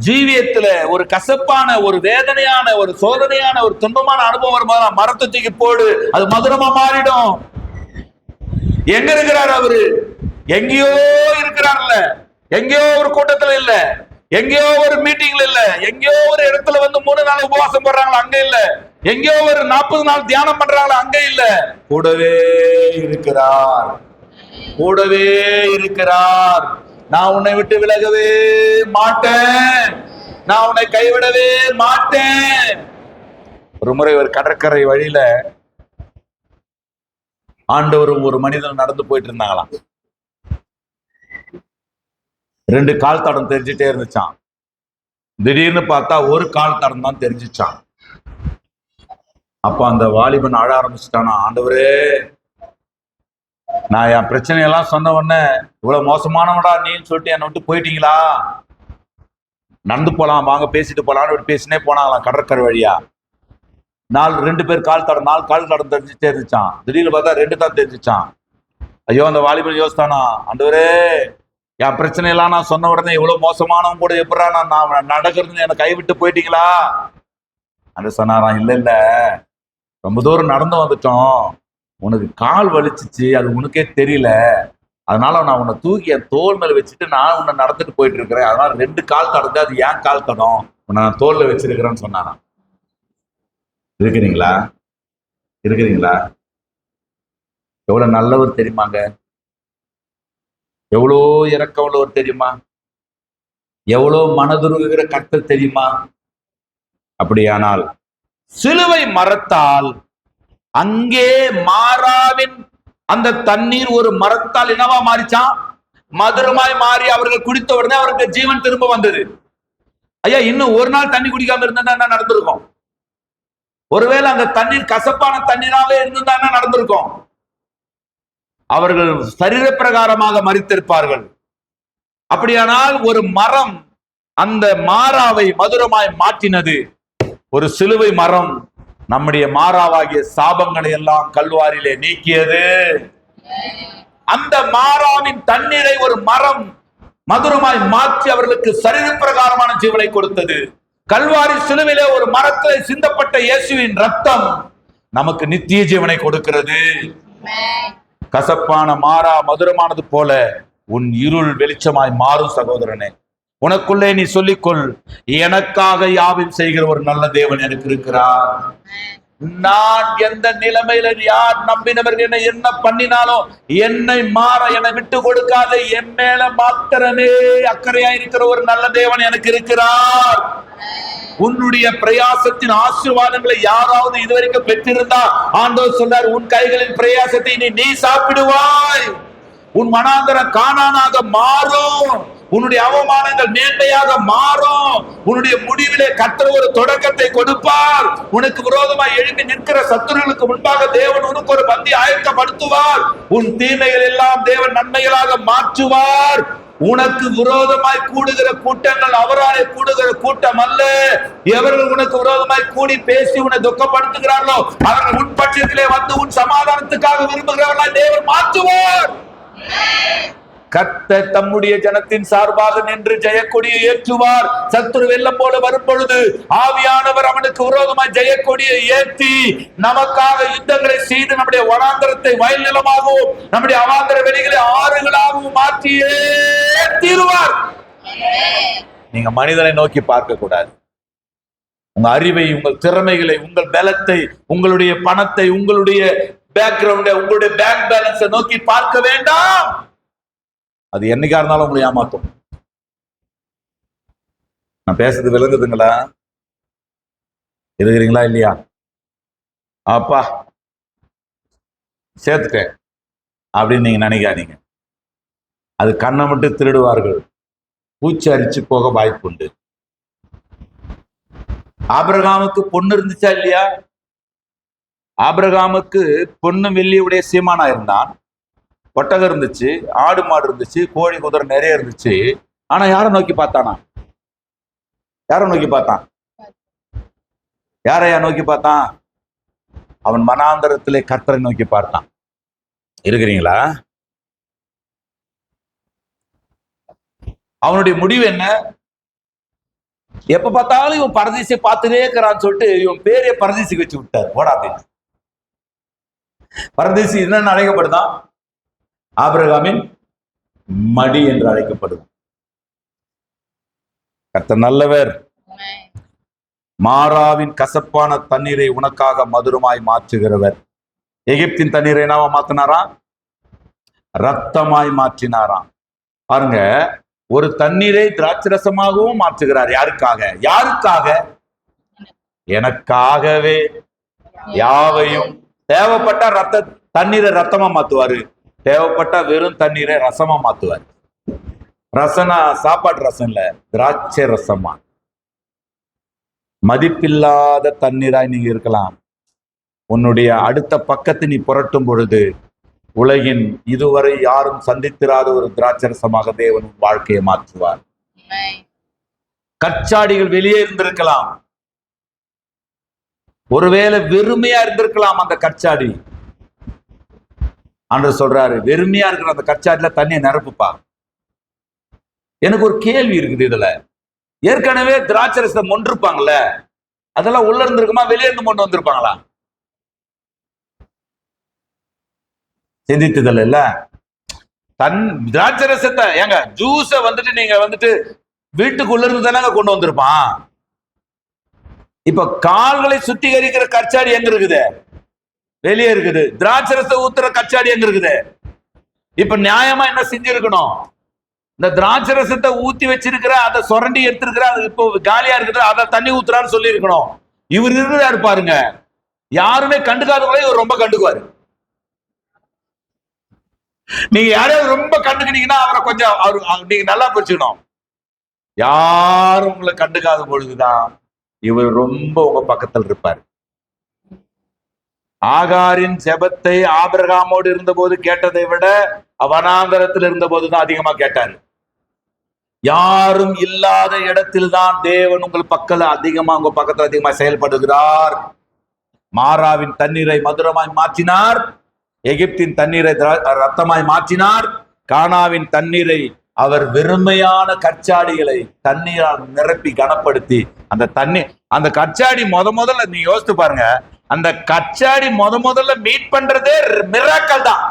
ஜீவியத்துல ஒரு கசப்பான, ஒரு வேதனையான, ஒரு சோதனையான, ஒரு துன்பமான அனுபவம் வரும்போது மரத்தை தூக்கி போடு, அது மதுரமா மாறிடும். எங்க இருக்கிறார் அவரு? எங்கேயோ இருக்கிறார்ல, எங்கேயோ ஒரு கூட்டத்துல இல்ல, எங்கேயோ ஒரு மீட்டிங்ல இல்ல, எங்கேயோ ஒரு இடத்துல வந்து 3 நாள் உபவாசம் பண்றாங்களா அங்க இல்ல, எங்கேயோ ஒரு 40 நாள் தியானம் பண்றாங்களா அங்க இல்ல, கூடவே இருக்கிறார், கூடவே இருக்கிறார். நான் உன்னை விட்டு விலகவே மாட்டேன், நான் உன்னை கைவிடவே மாட்டேன். ஒரு முறை ஒரு கடற்கரை வழியில ஆண்டவரும் ஒரு மனிதன் நடந்து போயிட்டு இருந்தாங்களாம். 2 கால் தடம் தெரிஞ்சுட்டே இருந்துச்சான். திடீர்னு பார்த்தா ஒரு கால் தடம் தான் தெரிஞ்சிச்சான். அப்ப அந்த வாலிபன் அழ ஆரம்பிச்சுட்டானா, ஆண்டவரே, நான் என் பிரச்சனையெல்லாம் சொன்ன உடனே இவ்வளவு மோசமானவடா நீன்னு சொல்லிட்டு என்னை விட்டு போயிட்டீங்களா, நடந்து போலாம் வாங்க பேசிட்டு போலான்னு பேசினே போனாங்களாம் கடற்கரை வழியா. 2 பேர் கால் தடம், 4 கால் தடம் தெரிஞ்சுட்டே இருந்துச்சான். திடீர்னு பார்த்தா 2 தான் தெரிஞ்சிச்சான். ஐயோ, அந்த வாலிபன் யோசித்தானா, ஆண்டவரே, என் பிரச்சனையெல்லாம் நான் சொன்ன உடனே இவ்வளவு மோசமானவங்க கூட எப்படா நான் நடக்கிறதுன்னு என்னை கைவிட்டு போயிட்டீங்களா? அந்த சொன்னாராம், இல்ல இல்ல, ரொம்ப தூரம் நடந்து வந்துட்டோம், உனக்கு கால் வலிச்சிச்சு, அது உனக்கே தெரியல, அதனால நான் உன்னை தூக்கி என் தோல் மேல வச்சுட்டு நான் உன்னை நடந்துட்டு போயிட்டு இருக்கிறேன், அதனால 2 கால் தடம், அது ஏன் கால் தடம், உன்னை நான் தோல்ல வச்சிருக்கிறேன்னு சொன்னாராம். இருக்கிறீங்களா? இருக்கிறீங்களா? எவ்வளவு நல்லவர் தெரியுமாங்க, எவ்வளோ இரக்கம் உள்ளவர் தெரியுமா, எவ்வளோ மனதுருகிற கர்த்தர் தெரியுமா? அப்படியானால் சிலுவை மரத்தால் அங்கே மாறாவின் அந்த தண்ணீர் ஒரு மரத்தால் என்னவா மாறிச்சான்? மதுரமாய் மாறி அவர்கள் குடித்த உடனே அவருக்கு ஜீவன் திரும்ப வந்தது. ஐயா, இன்னும் ஒரு நாள் தண்ணி குடிக்காம இருந்தா என்ன நடந்திருக்கும்? ஒருவேளை அந்த தண்ணீர் கசப்பான தண்ணீராவே இருந்திருந்தா என்ன நடந்திருக்கும்? அவர்கள் சரீர பிரகாரமாக மரித்திருப்பார்கள். அப்படியானால் ஒரு மரம் அந்த மாறாவை மதுரமாய் மாற்றினது. ஒரு சிலுவை மரம் நம்முடைய மாறாவாகிய சாபங்களை எல்லாம் கல்வாரியிலே நீக்கியது. அந்த மாறாவின் தண்ணீரை ஒரு மரம் மதுரமாய் மாற்றி அவர்களுக்கு சரீர பிரகாரமான ஜீவனை கொடுத்தது. கல்வாரி சிலுவிலே ஒரு மரத்திலே சிந்தப்பட்ட இயேசுவின் ரத்தம் நமக்கு நித்திய ஜீவனை கொடுக்கிறது. கசப்பான மாறா மதுரமானது போல உன் இருள் வெளிச்சமாய் மாறும் சகோதரனே. உனக்குள்ளே நீ சொல்லிக்கொள், எனக்காக யாவும் செய்கிற ஒரு நல்ல தேவன் எனக்கு இருக்கிறார். நான் எந்த நிலைமையில யார் நம்பினவர்கள் என்ன பண்ணினாலும் என்னை மாற என்னை விட்டு கொடுக்காத என் மேல மாத்திரமே அக்கறையா இருக்கிற ஒரு நல்ல தேவன் எனக்கு இருக்கிறார். உன்னுடைய பிரயாசத்தின் ஆசீர்வாதங்களை யாராவது இதுவரைக்கும் பெற்றிருந்தா ஆண்டவர் சொல்றார், உன் கைகளின் பிரயாசத்தை நீ சாப்பிடுவாய். உன் மனாந்தரம் கானானாக மாறும், உன்னுடைய அவமானங்கள் மேன்மையாக மாறும், உன்னுடைய முடிவிலே கர்த்தர் ஒரு தொடக்கத்தை கொடுப்பார். உனக்கு விரோதமாய் எழுப்பி நிற்கிற சத்துருகளுக்கு முன்பாக தேவன் உனக்கு ஒரு பந்தி ஆயத்தப்படுத்துவார். உன் தீமைகள் எல்லாம் தேவன் நன்மைகளாக மாற்றுவார். உனக்கு விரோதமாய் கூடுகிற கூட்டங்கள் அவராலே கூடுகிற கூட்டம் அல்ல. எவர்கள் உனக்கு விரோதமாய் கூடி பேசி உன்னை துக்கப்படுத்துகிறார்களோ அவர்கள் உன் பட்சத்திலே வந்து உன் சமாதானத்துக்காக விரும்புகிறவர்களாய் தேவன் மாற்றுவார். கர்த்தர் தம்முடைய ஜனத்தின் சார்பாக நின்று ஜெயக்கொடியை ஏற்றுவார். சத்துரு வெள்ளம் போல வரும் பொழுது ஆவியானவர் அவனுக்கு விரோதமாய் ஜெயக்கொடியை ஏற்றி நமக்காக யுத்தங்களை செய்து நம்முடைய வனாந்தரத்தை வயல் நிலமாகவும் நம்முடைய அவாந்தர வெளிகளை ஆறுகளாகவும் மாற்றியே தீருவார். நீங்க மனிதனை நோக்கி பார்க்க கூடாது. உங்க அறிவை, உங்கள் திறமைகளை, உங்கள் பலத்தை, உங்களுடைய பணத்தை, உங்களுடைய பேக்ரவுண்டை, உங்களுடைய பேங்க் பேலன்ஸை நோக்கி பார்க்க வேண்டாம். அது என்னைக்கா இருந்தாலும் உங்களை ஏமாத்தும். நான் பேசுறது விளங்குதுங்களா? இருக்கிறீங்களா இல்லையா? அப்பா சேர்த்துட்டேன் அப்படின்னு நீங்க நினைக்காதீங்க. அது கண்ணை மட்டும் திருடுவார்கள், பூச்சி அரிச்சு போக வாய்ப்பு உண்டு. ஆபிரகாமுக்கு பொண்ணு இருந்துச்சா இல்லையா? ஆபிரகாமுக்கு பொண்ணு வெள்ளியுடைய சீமானா இருந்தான். ஒட்டகம் இருந்துச்சு, ஆடு மாடு இருந்துச்சு, கோழி குதிரை நிறைய இருந்துச்சு. ஆனா யாரை நோக்கி பார்த்தானா? யாரை நோக்கி பார்த்தான்? யாரையா நோக்கி பார்த்தான்? அவன் மனாந்தரத்திலே கர்த்தரை நோக்கி பார்த்தான். இருக்கிறீங்களா? அவனுடைய முடிவு என்ன? எப்ப பார்த்தாலும் இவன் பரதேசியை பார்த்துட்டே இருக்கிறான்னு சொல்லிட்டு இவன் பேரே பரதேசிக்கு வச்சு விட்டார். போடா அப்படின்னு. பரதேசி என்னன்னு அழைக்கப்படுதான்? ஆபிரகாமின் மடி என்று அழைக்கப்படுது. கர்த்தர் நல்லவர். மாறாவின் கசப்பான தண்ணீரை உனக்காக மதுரமாய் மாற்றுகிறவர். எகிப்தின் தண்ணீரை என்னவா மாத்தினாரா? ரத்தமாய் மாற்றினாராம். பாருங்க, ஒரு தண்ணீரை திராட்சரசமாகவும் மாற்றுகிறார். யாருக்காக? யாருக்காக? எனக்காகவே. யாவையும் தேவைப்பட்ட தண்ணீரை ரத்தமா மாத்துவாரு, தேவைப்பட்ட வெறும் தண்ணீரை ரசமா மாத்துவார். ரசனா சாப்பாட்டு ரசம் இல்ல, திராட்சை ரசமா. மதிப்பில்லாத தண்ணீராய் நீங்க இருக்கலாம். உன்னுடைய அடுத்த பக்கத்தை நீ புரட்டும் பொழுது உலகின் இதுவரை யாரும் சந்தித்திராத ஒரு திராட்சரசமாக தேவன் வாழ்க்கையை மாற்றுவார். கச்சாடிகள் வெளியே இருந்திருக்கலாம், ஒருவேளை வெறுமையா இருந்திருக்கலாம் அந்த கச்சாடி. ஆண்டவர் சொல்றாரு, வெறுமையா இருக்கிற அந்த கச்சாடியில தண்ணியை நிரப்புப்பா. எனக்கு ஒரு கேள்வி இருக்குது இதுல. ஏற்கனவே திராட்சரசம் கொண்டிருப்பாங்கல்ல, அதெல்லாம் உள்ள இருந்திருக்குமா, வெளியே இருந்து கொண்டு வந்திருப்பாங்களா? சிந்தித்ததில்ல இல்ல. திராட்சரசத்தை ஏங்க ஜூஸ வந்துட்டு நீங்க வந்துட்டு வீட்டுக்குள்ள இருந்து தானே கொண்டு வந்திருப்பான். இப்ப கால்களை சுத்திகரிக்கிற கச்சாடி எங்க இருக்குது? வெளியே இருக்குது. திராட்சரசத்தை ஊத்துற கச்சாடி எங்க இருக்குது? இப்ப நியாயமா என்ன செஞ்சிருக்கணும்? இந்த திராட்சரசத்தை ஊத்தி வச்சிருக்கிற, அதை சுரண்டி எடுத்திருக்கிற, அது இப்போ காலியா இருக்குது, அதை தண்ணி ஊத்துறான்னு சொல்லி இருக்கணும். இவர் இருக்கிறாரு பாருங்க, யாருமே கண்டுக்காதவங்களே இவர் ரொம்ப கண்டுக்குவாரு. நீங்க யாரையாவது ரொம்ப கண்டுக்கிட்டீங்கன்னா அவரை கொஞ்சம் நீங்க நல்லா புரிச்சுக்கணும். யாரும் உங்களை கண்டுக்காத பொழுதுதான் இவர் ரொம்ப உங்க பக்கத்தில் இருப்பார். ஆகாரின் ஜெபத்தை ஆபிரகாமோடு இருந்தபோது கேட்டதை விட வனாந்தரத்தில் இருந்த போதுதான் அதிகமா கேட்டாரு. யாரும் இல்லாத இடத்தில் தான் தேவன் உங்கள் உங்க பக்கத்துல அதிகமா செயல்படுகிறார். மாறாவின் தண்ணீரை மதுரமாய் மாற்றினார், எகிப்தின் தண்ணீரை ரத்தமாய் மாற்றினார், கானாவின் தண்ணீரை அவர் வெறுமையான கச்சாடிகளை தண்ணீரால் நிரப்பி கனப்படுத்தி அந்த கச்சாடி முதல்ல நீங்க யோசித்து பாருங்க, அந்த கச்சாடி முதல்ல மீட் பண்றதே மிராக்கல் தான்.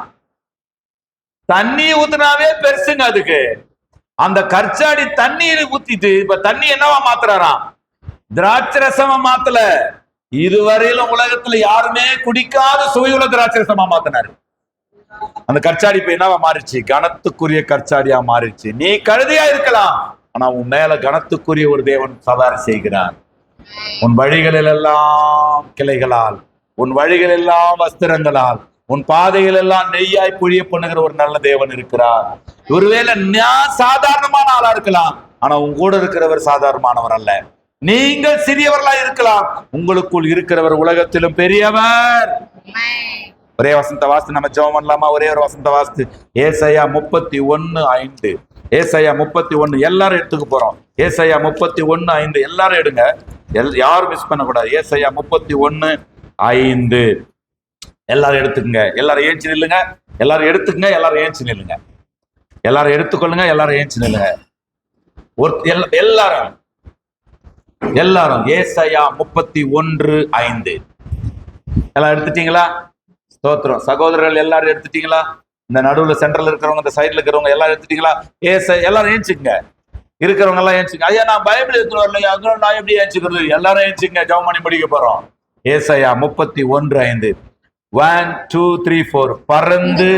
தண்ணி ஊத்துனாவே பெருசுங்க அதுக்கு. அந்த கச்சாடி தண்ணீரை ஊத்திட்டு இப்ப தண்ணி என்னவா மாத்துறாராம்? திராட்சரசமா மாத்தல. இதுவரையிலும் உலகத்துல யாருமே குடிக்காத சுவையுள்ள திராட்சரசமா மாத்தினாரு. அந்த கச்சாடி இப்ப என்னவா மாறிச்சு? கனத்துக்குரிய கச்சாடியா மாறிச்சு. நீ கழுதியா இருக்கலாம், ஆனா உன் மேல கனத்துக்குரிய ஒரு தேவன் சவாரி செய்கிறார். உன் வழிகளில் எல்லாம் கிளைகளால், உன் வழிகள் எல்லாம் வஸ்திரங்களால், உன் பாதைகள் எல்லாம் நெய்யாய் புழிய பண்ணுகிற ஒரு நல்ல தேவன் இருக்கிறார். ஒருவேளை நான் சாதாரணமான ஆளா இருக்கலாம், ஆனா உன் கூட இருக்கிறவர் சாதாரணமானவர் அல்ல. நீங்கள் சிறியவர்களா இருக்கலாம், உங்களுக்குள் இருக்கிறவர் உலகத்திலும் பெரியவர். ஒரே வசந்த வாஸ்து நம்ம ஜெபம் பண்ணலாமா? ஒரே ஒரு வசந்த வாஸ்து. ஏசாயா 31:5. ஏசாயா 31 எல்லாரும் எடுத்துக்க போறோம். ஏசாயா 31:5 எல்லாரும் எடுங்க, யாரும் மிஸ் பண்ணக்கூடாது. ஏசாயா 31:5 எல்லாரும் எடுத்துக்கங்க. எல்லாரும் ஏஞ்சி நில்லுங்க. எல்லாரும் எடுத்துக்கங்க. எல்லாரும் ஏஞ்சி நில்லுங்க. எல்லாரும் எடுத்துக்கொள்ளுங்க. எல்லாரும் ஏஞ்சி நில்லுங்க. எல்லாரும் ஏசாயா 31:5 எல்லாம் எடுத்துட்டீங்களா? ஸ்தோத்திரம். சகோதரர்கள் எல்லாரும் எடுத்துட்டீங்களா? இந்த நடுவுல சென்ட்ரல் இருக்கிறவங்க, இந்த சைட்ல இருக்கிறவங்க எல்லாரும் எடுத்துட்டீங்களா? எல்லாரும் ஏஞ்சுங்க. இருக்கிறவங்க எல்லாம் ஏஞ்சுங்க. ஐயா நான் பைபிள் எடுத்துட்டு வரலையா, அதனால நான் எப்படி ஏஞ்சுக்கிறது? எல்லாரும் ஏஞ்சுங்க. ஜெபம் பண்ணி முடிக்க போறோம். ஏசாயா 31:5. 1 2 3 4. பறந்து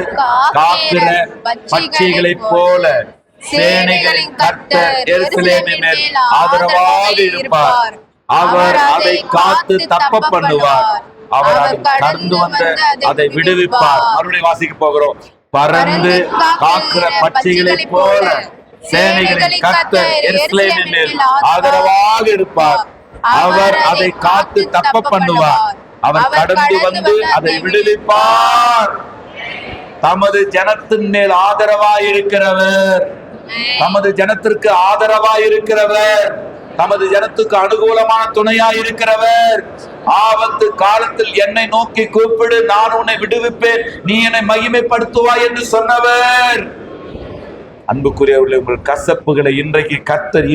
காக்கிற பட்சிகளை போல சேனைகளின் கர்த்தர் எருசலேமின் மேல் ஆதரவாக இருப்பார். அவர் அதை காத்து தப்ப பண்ணுவார். அவர் அதை கடந்து வந்து அதை விடுவிப்பார். மறுபடியும் வாசிக்க போகிறோம். பறந்து காக்கிற பட்சிகளை போல சேனைகளின் கர்த்தர் எருசலேமின் மேல் ஆதரவாக இருப்பார். அவர் அதை காத்து தப்ப பண்ணுவார். அவர் கடந்து வந்து அதை விடுவிப்பார். தமது ஜனத்தின் மேல் ஆதரவாய் இருக்கிறவர், தமது ஜனத்திற்கு ஆதரவாய் இருக்கிறவர், தமது ஜனத்துக்கு அனுகூலமான துணையாய் இருக்கிறவர். ஆபத்து காலத்தில் என்னை நோக்கி கூப்பிடு, நான் உன்னை விடுவிப்பேன், நீ என்னை மகிமைப்படுத்துவாய் என்று சொன்னவர். அன்புக்குரியவர்களே, உங்கள் கசப்புகளை இன்றைக்கு கர்த்தர்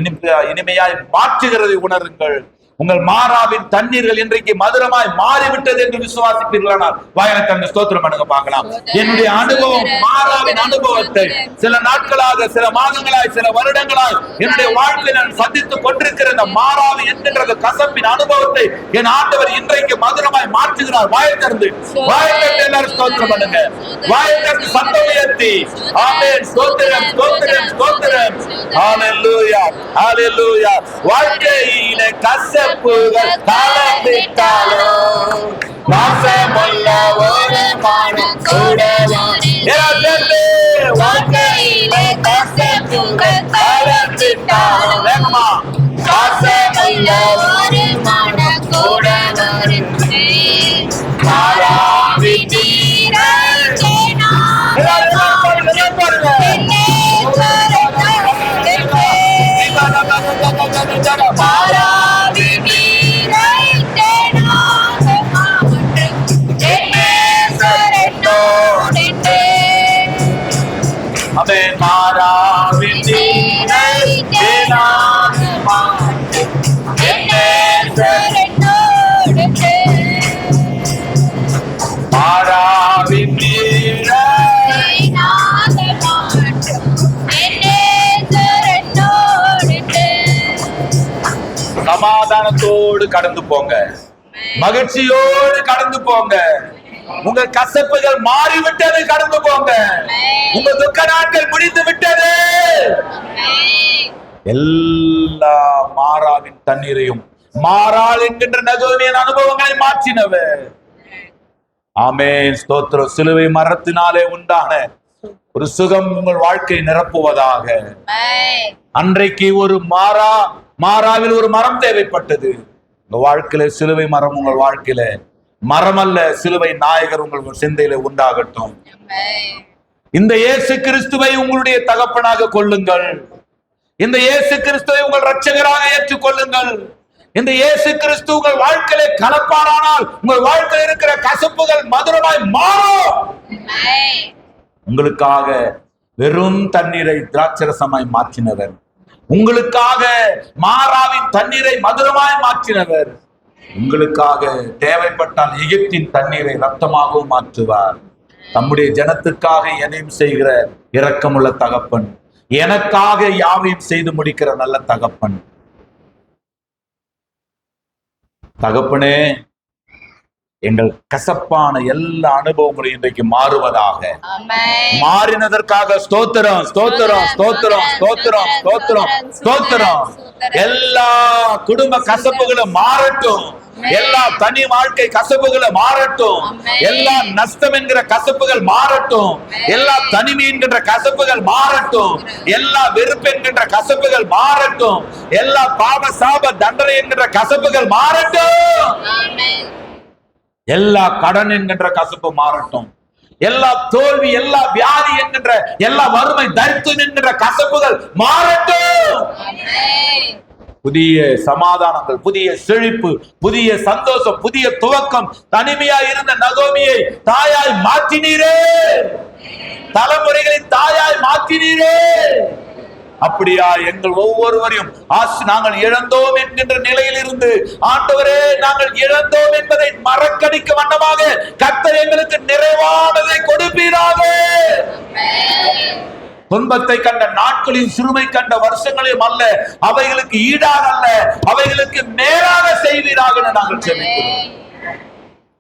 இனிமையாய் மாற்றுகிறதை உணருங்கள். உங்கள் மாறாவின் தண்ணீர்கள் இன்றைக்கு மதுரமாய் மாறிவிட்டது என்று விசுவாசிப்பீர்களானால் வாயிலை தந்து ஸ்தோத்திரம் பண்ணுங்க பார்க்கலாம். என்னுடைய அனுபவம், மாறாவின் அனுபவத்தை சில நாட்களாக, சில மாதங்களாய், சில வருடங்களாய் என்னுடைய வாழ்க்கையில் நான் சந்தித்துக் கொண்டிருக்கிற இந்த மாறாவி என்கின்ற கசப்பின் அனுபவத்தை என் ஆண்டவர் இன்றைக்கு மதுரமாய் மாற்றுகிறார். வாயை திறந்து எல்லாரும் ஸ்தோத்திரம் பண்ணுங்க. வாயை திறந்து சத்தம் உயர்த்தி ஆமென். ஸ்தோத்திரம், ஸ்தோத்திரம், ஸ்தோத்திரம். ஹalleluya, ஹalleluya. வாழ்க்கையிலே கசப்புகள் கலந்திட்டாலும் வாசமுள்ள ஒரு மனம் கூட வாழ்க்கையிலே கசப்புகள் கலந்திட்டாலும் வேகமா வாசமுள்ள ஒரு மனம் கூட சமாதானத்தோடு கடந்து போங்க, மகிழ்ச்சியோடு கடந்து போங்க. உங்க கசப்புகள் மாறிவிட்டது, கடந்து போங்க. உங்க துக்க நாட்கள் முடிந்து விட்டது. எல்லா மாறாவின் தண்ணீரையும் மாறாள் என்கின்ற நகோமியின் அனுபவங்களை மாற்றினவர். ஆமென், ஸ்தோத்திரம். சிலுவை மரத்தினாலே உண்டான ஒரு சுகம் உங்கள் வாழ்க்கை நிரப்புவதாக. அன்றைக்கு ஒரு மாறாவில் ஒரு மரம் தேவைப்பட்டது. உங்க வாழ்க்கையில சிலுவை மரம், உங்கள் வாழ்க்கையில மரம் அல்ல, சிலுவை நாயகர் உங்கள் சிந்தையில உண்டாகட்டும். இந்த இயேசு கிறிஸ்துவை உங்களுடைய தகப்பனாக கொள்ளுங்கள். இந்த இயேசு கிறிஸ்துவை உங்கள் இரட்சகராக ஏற்றுக்கொள்ளுங்கள். இந்த இயேசு கிறிஸ்து உங்கள் வாழ்க்கையில கலப்பாரானால் உங்கள் வாழ்க்கையில் இருக்கிற கசப்புகள் மதுரமாய் மாறும். உங்களுக்காக வெறும் தண்ணீரை திராட்சரசமாய் மாற்றினவர், உங்களுக்காக மாறாவின் தண்ணீரை மதுரமாய் மாற்றினவர், உங்களுக்காக தேவைப்பட்டால் எகிப்தின் தண்ணீரை ரத்தமாகவும் மாற்றுவார். தம்முடைய ஜனத்துக்காக எதையும் செய்கிற இரக்கமுள்ள தகப்பன், எனக்காக யாவையும் செய்து முடிக்கிற நல்ல தகப்பன். தகப்பனே, எங்கள் கசப்பான எல்லா அனுபவங்களும் இன்றைக்கு மாறுவதாக. மாறினதற்காக ஸ்தோத்திரம், ஸ்தோத்திரம், ஸ்தோத்திரம், ஸ்தோத்திரம், ஸ்தோத்திரம், ஸ்தோத்திரம். எல்லா குடும்ப கசப்புகளும் மாறட்டும், எல்லா தனி வாழ்க்கை கசப்புகளும் மாறட்டும், எல்லா நஷ்டம் என்கிற கசப்புகள் மாறட்டும், எல்லா தனிமை என்கின்ற கசப்புகள் மாறட்டும், எல்லா வெறுப்பு என்கின்ற கசப்புகள் மாறட்டும், எல்லா பாவ சாப தண்டனை என்கின்ற கசப்புகள் மாறட்டும், எல்லா கடன் என்கின்ற கசப்பு மாறட்டும், எல்லா தோல்வி, எல்லா வியாதி என்கின்ற, எல்லா வறுமை, தரித்திரம் என்கின்ற கசப்புகள் மாறட்டும். புதிய சமாதானங்கள், புதிய செழிப்பு, புதிய சந்தோஷம், புதிய துவக்கம். தனிமையாய் இருந்த நகோமியை தாயாய் மாற்றினீரே, தலைமுறைகளின் தாயாய் மாற்றினீரே. அப்படியா எங்கள் ஒவ்வொருவரையும் நாங்கள் இழந்தோம் என்கின்ற நிலையில் இருந்து, ஆண்டவரே நாங்கள் இழந்தோம் என்பதை மறக்கடிக்க வண்ணமாக கர்த்தர் எங்களுக்கு நிறைவானதை கொடுப்பீராக. துன்பத்தை கண்ட நாட்களின் சிறுமை கண்ட வருஷங்களையும் அல்ல, அவைகளுக்கு ஈடாக அல்ல, அவைகளுக்கு மேலாக செய்வீராக நாங்கள் ஜெபிக்கிறோம்.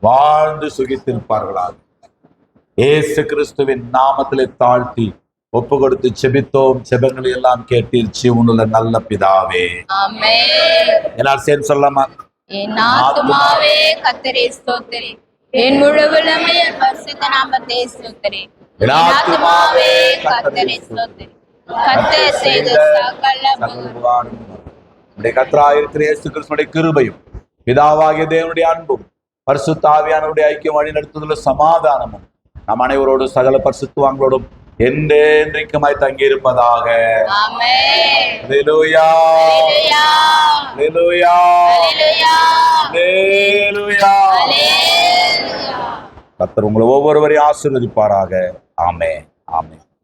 வாழ்ந்து சுகித்திருப்பார்களாக. இயேசு கிறிஸ்துவின் நாமத்திலே தாழ்த்தி ஒப்பு கொடுத்து செபித்தோம். செபங்களை எல்லாம் கேட்டீர் ஜீவனுள்ள நல்ல பிதாவே. எல்லாரும் சேர்ந்து சொல்லலாமா? என் ஆத்துமாவே கர்த்தரை ஸ்தோத்திரி, என் முழு உள்ளமையில் பரிசுத்த நாமத்தை ஸ்தோத்திரி. என் ஆத்துமாவே கர்த்தரை ஸ்தோத்திரி, கர்த்தர் செய்த சகல கர்த்தராயிருக்கிற இயேசு கிறிஸ்துவின் கிருபையும் பிதாவாகிய தேவனுடைய அன்பும் பரிசுத்த ஆவியானவருடைய ஐக்கியம் வழி நடத்துதலும் சமாதானமும் நம் அனைவரோடு சகல பரிசுத்தவான்களோடும் என்றென்றைக்குமாய் தங்கியிருப்பதாக. ஆமென். அல்லேலூயா, அல்லேலூயா, அல்லேலூயா, அல்லேலூயா, அல்லேலூயா. அல்லேலூயா. கர்த்தர் உங்களை ஒவ்வொருவரையும் ஆசீர்வதிப்பாராக. ஆமென், ஆமென்.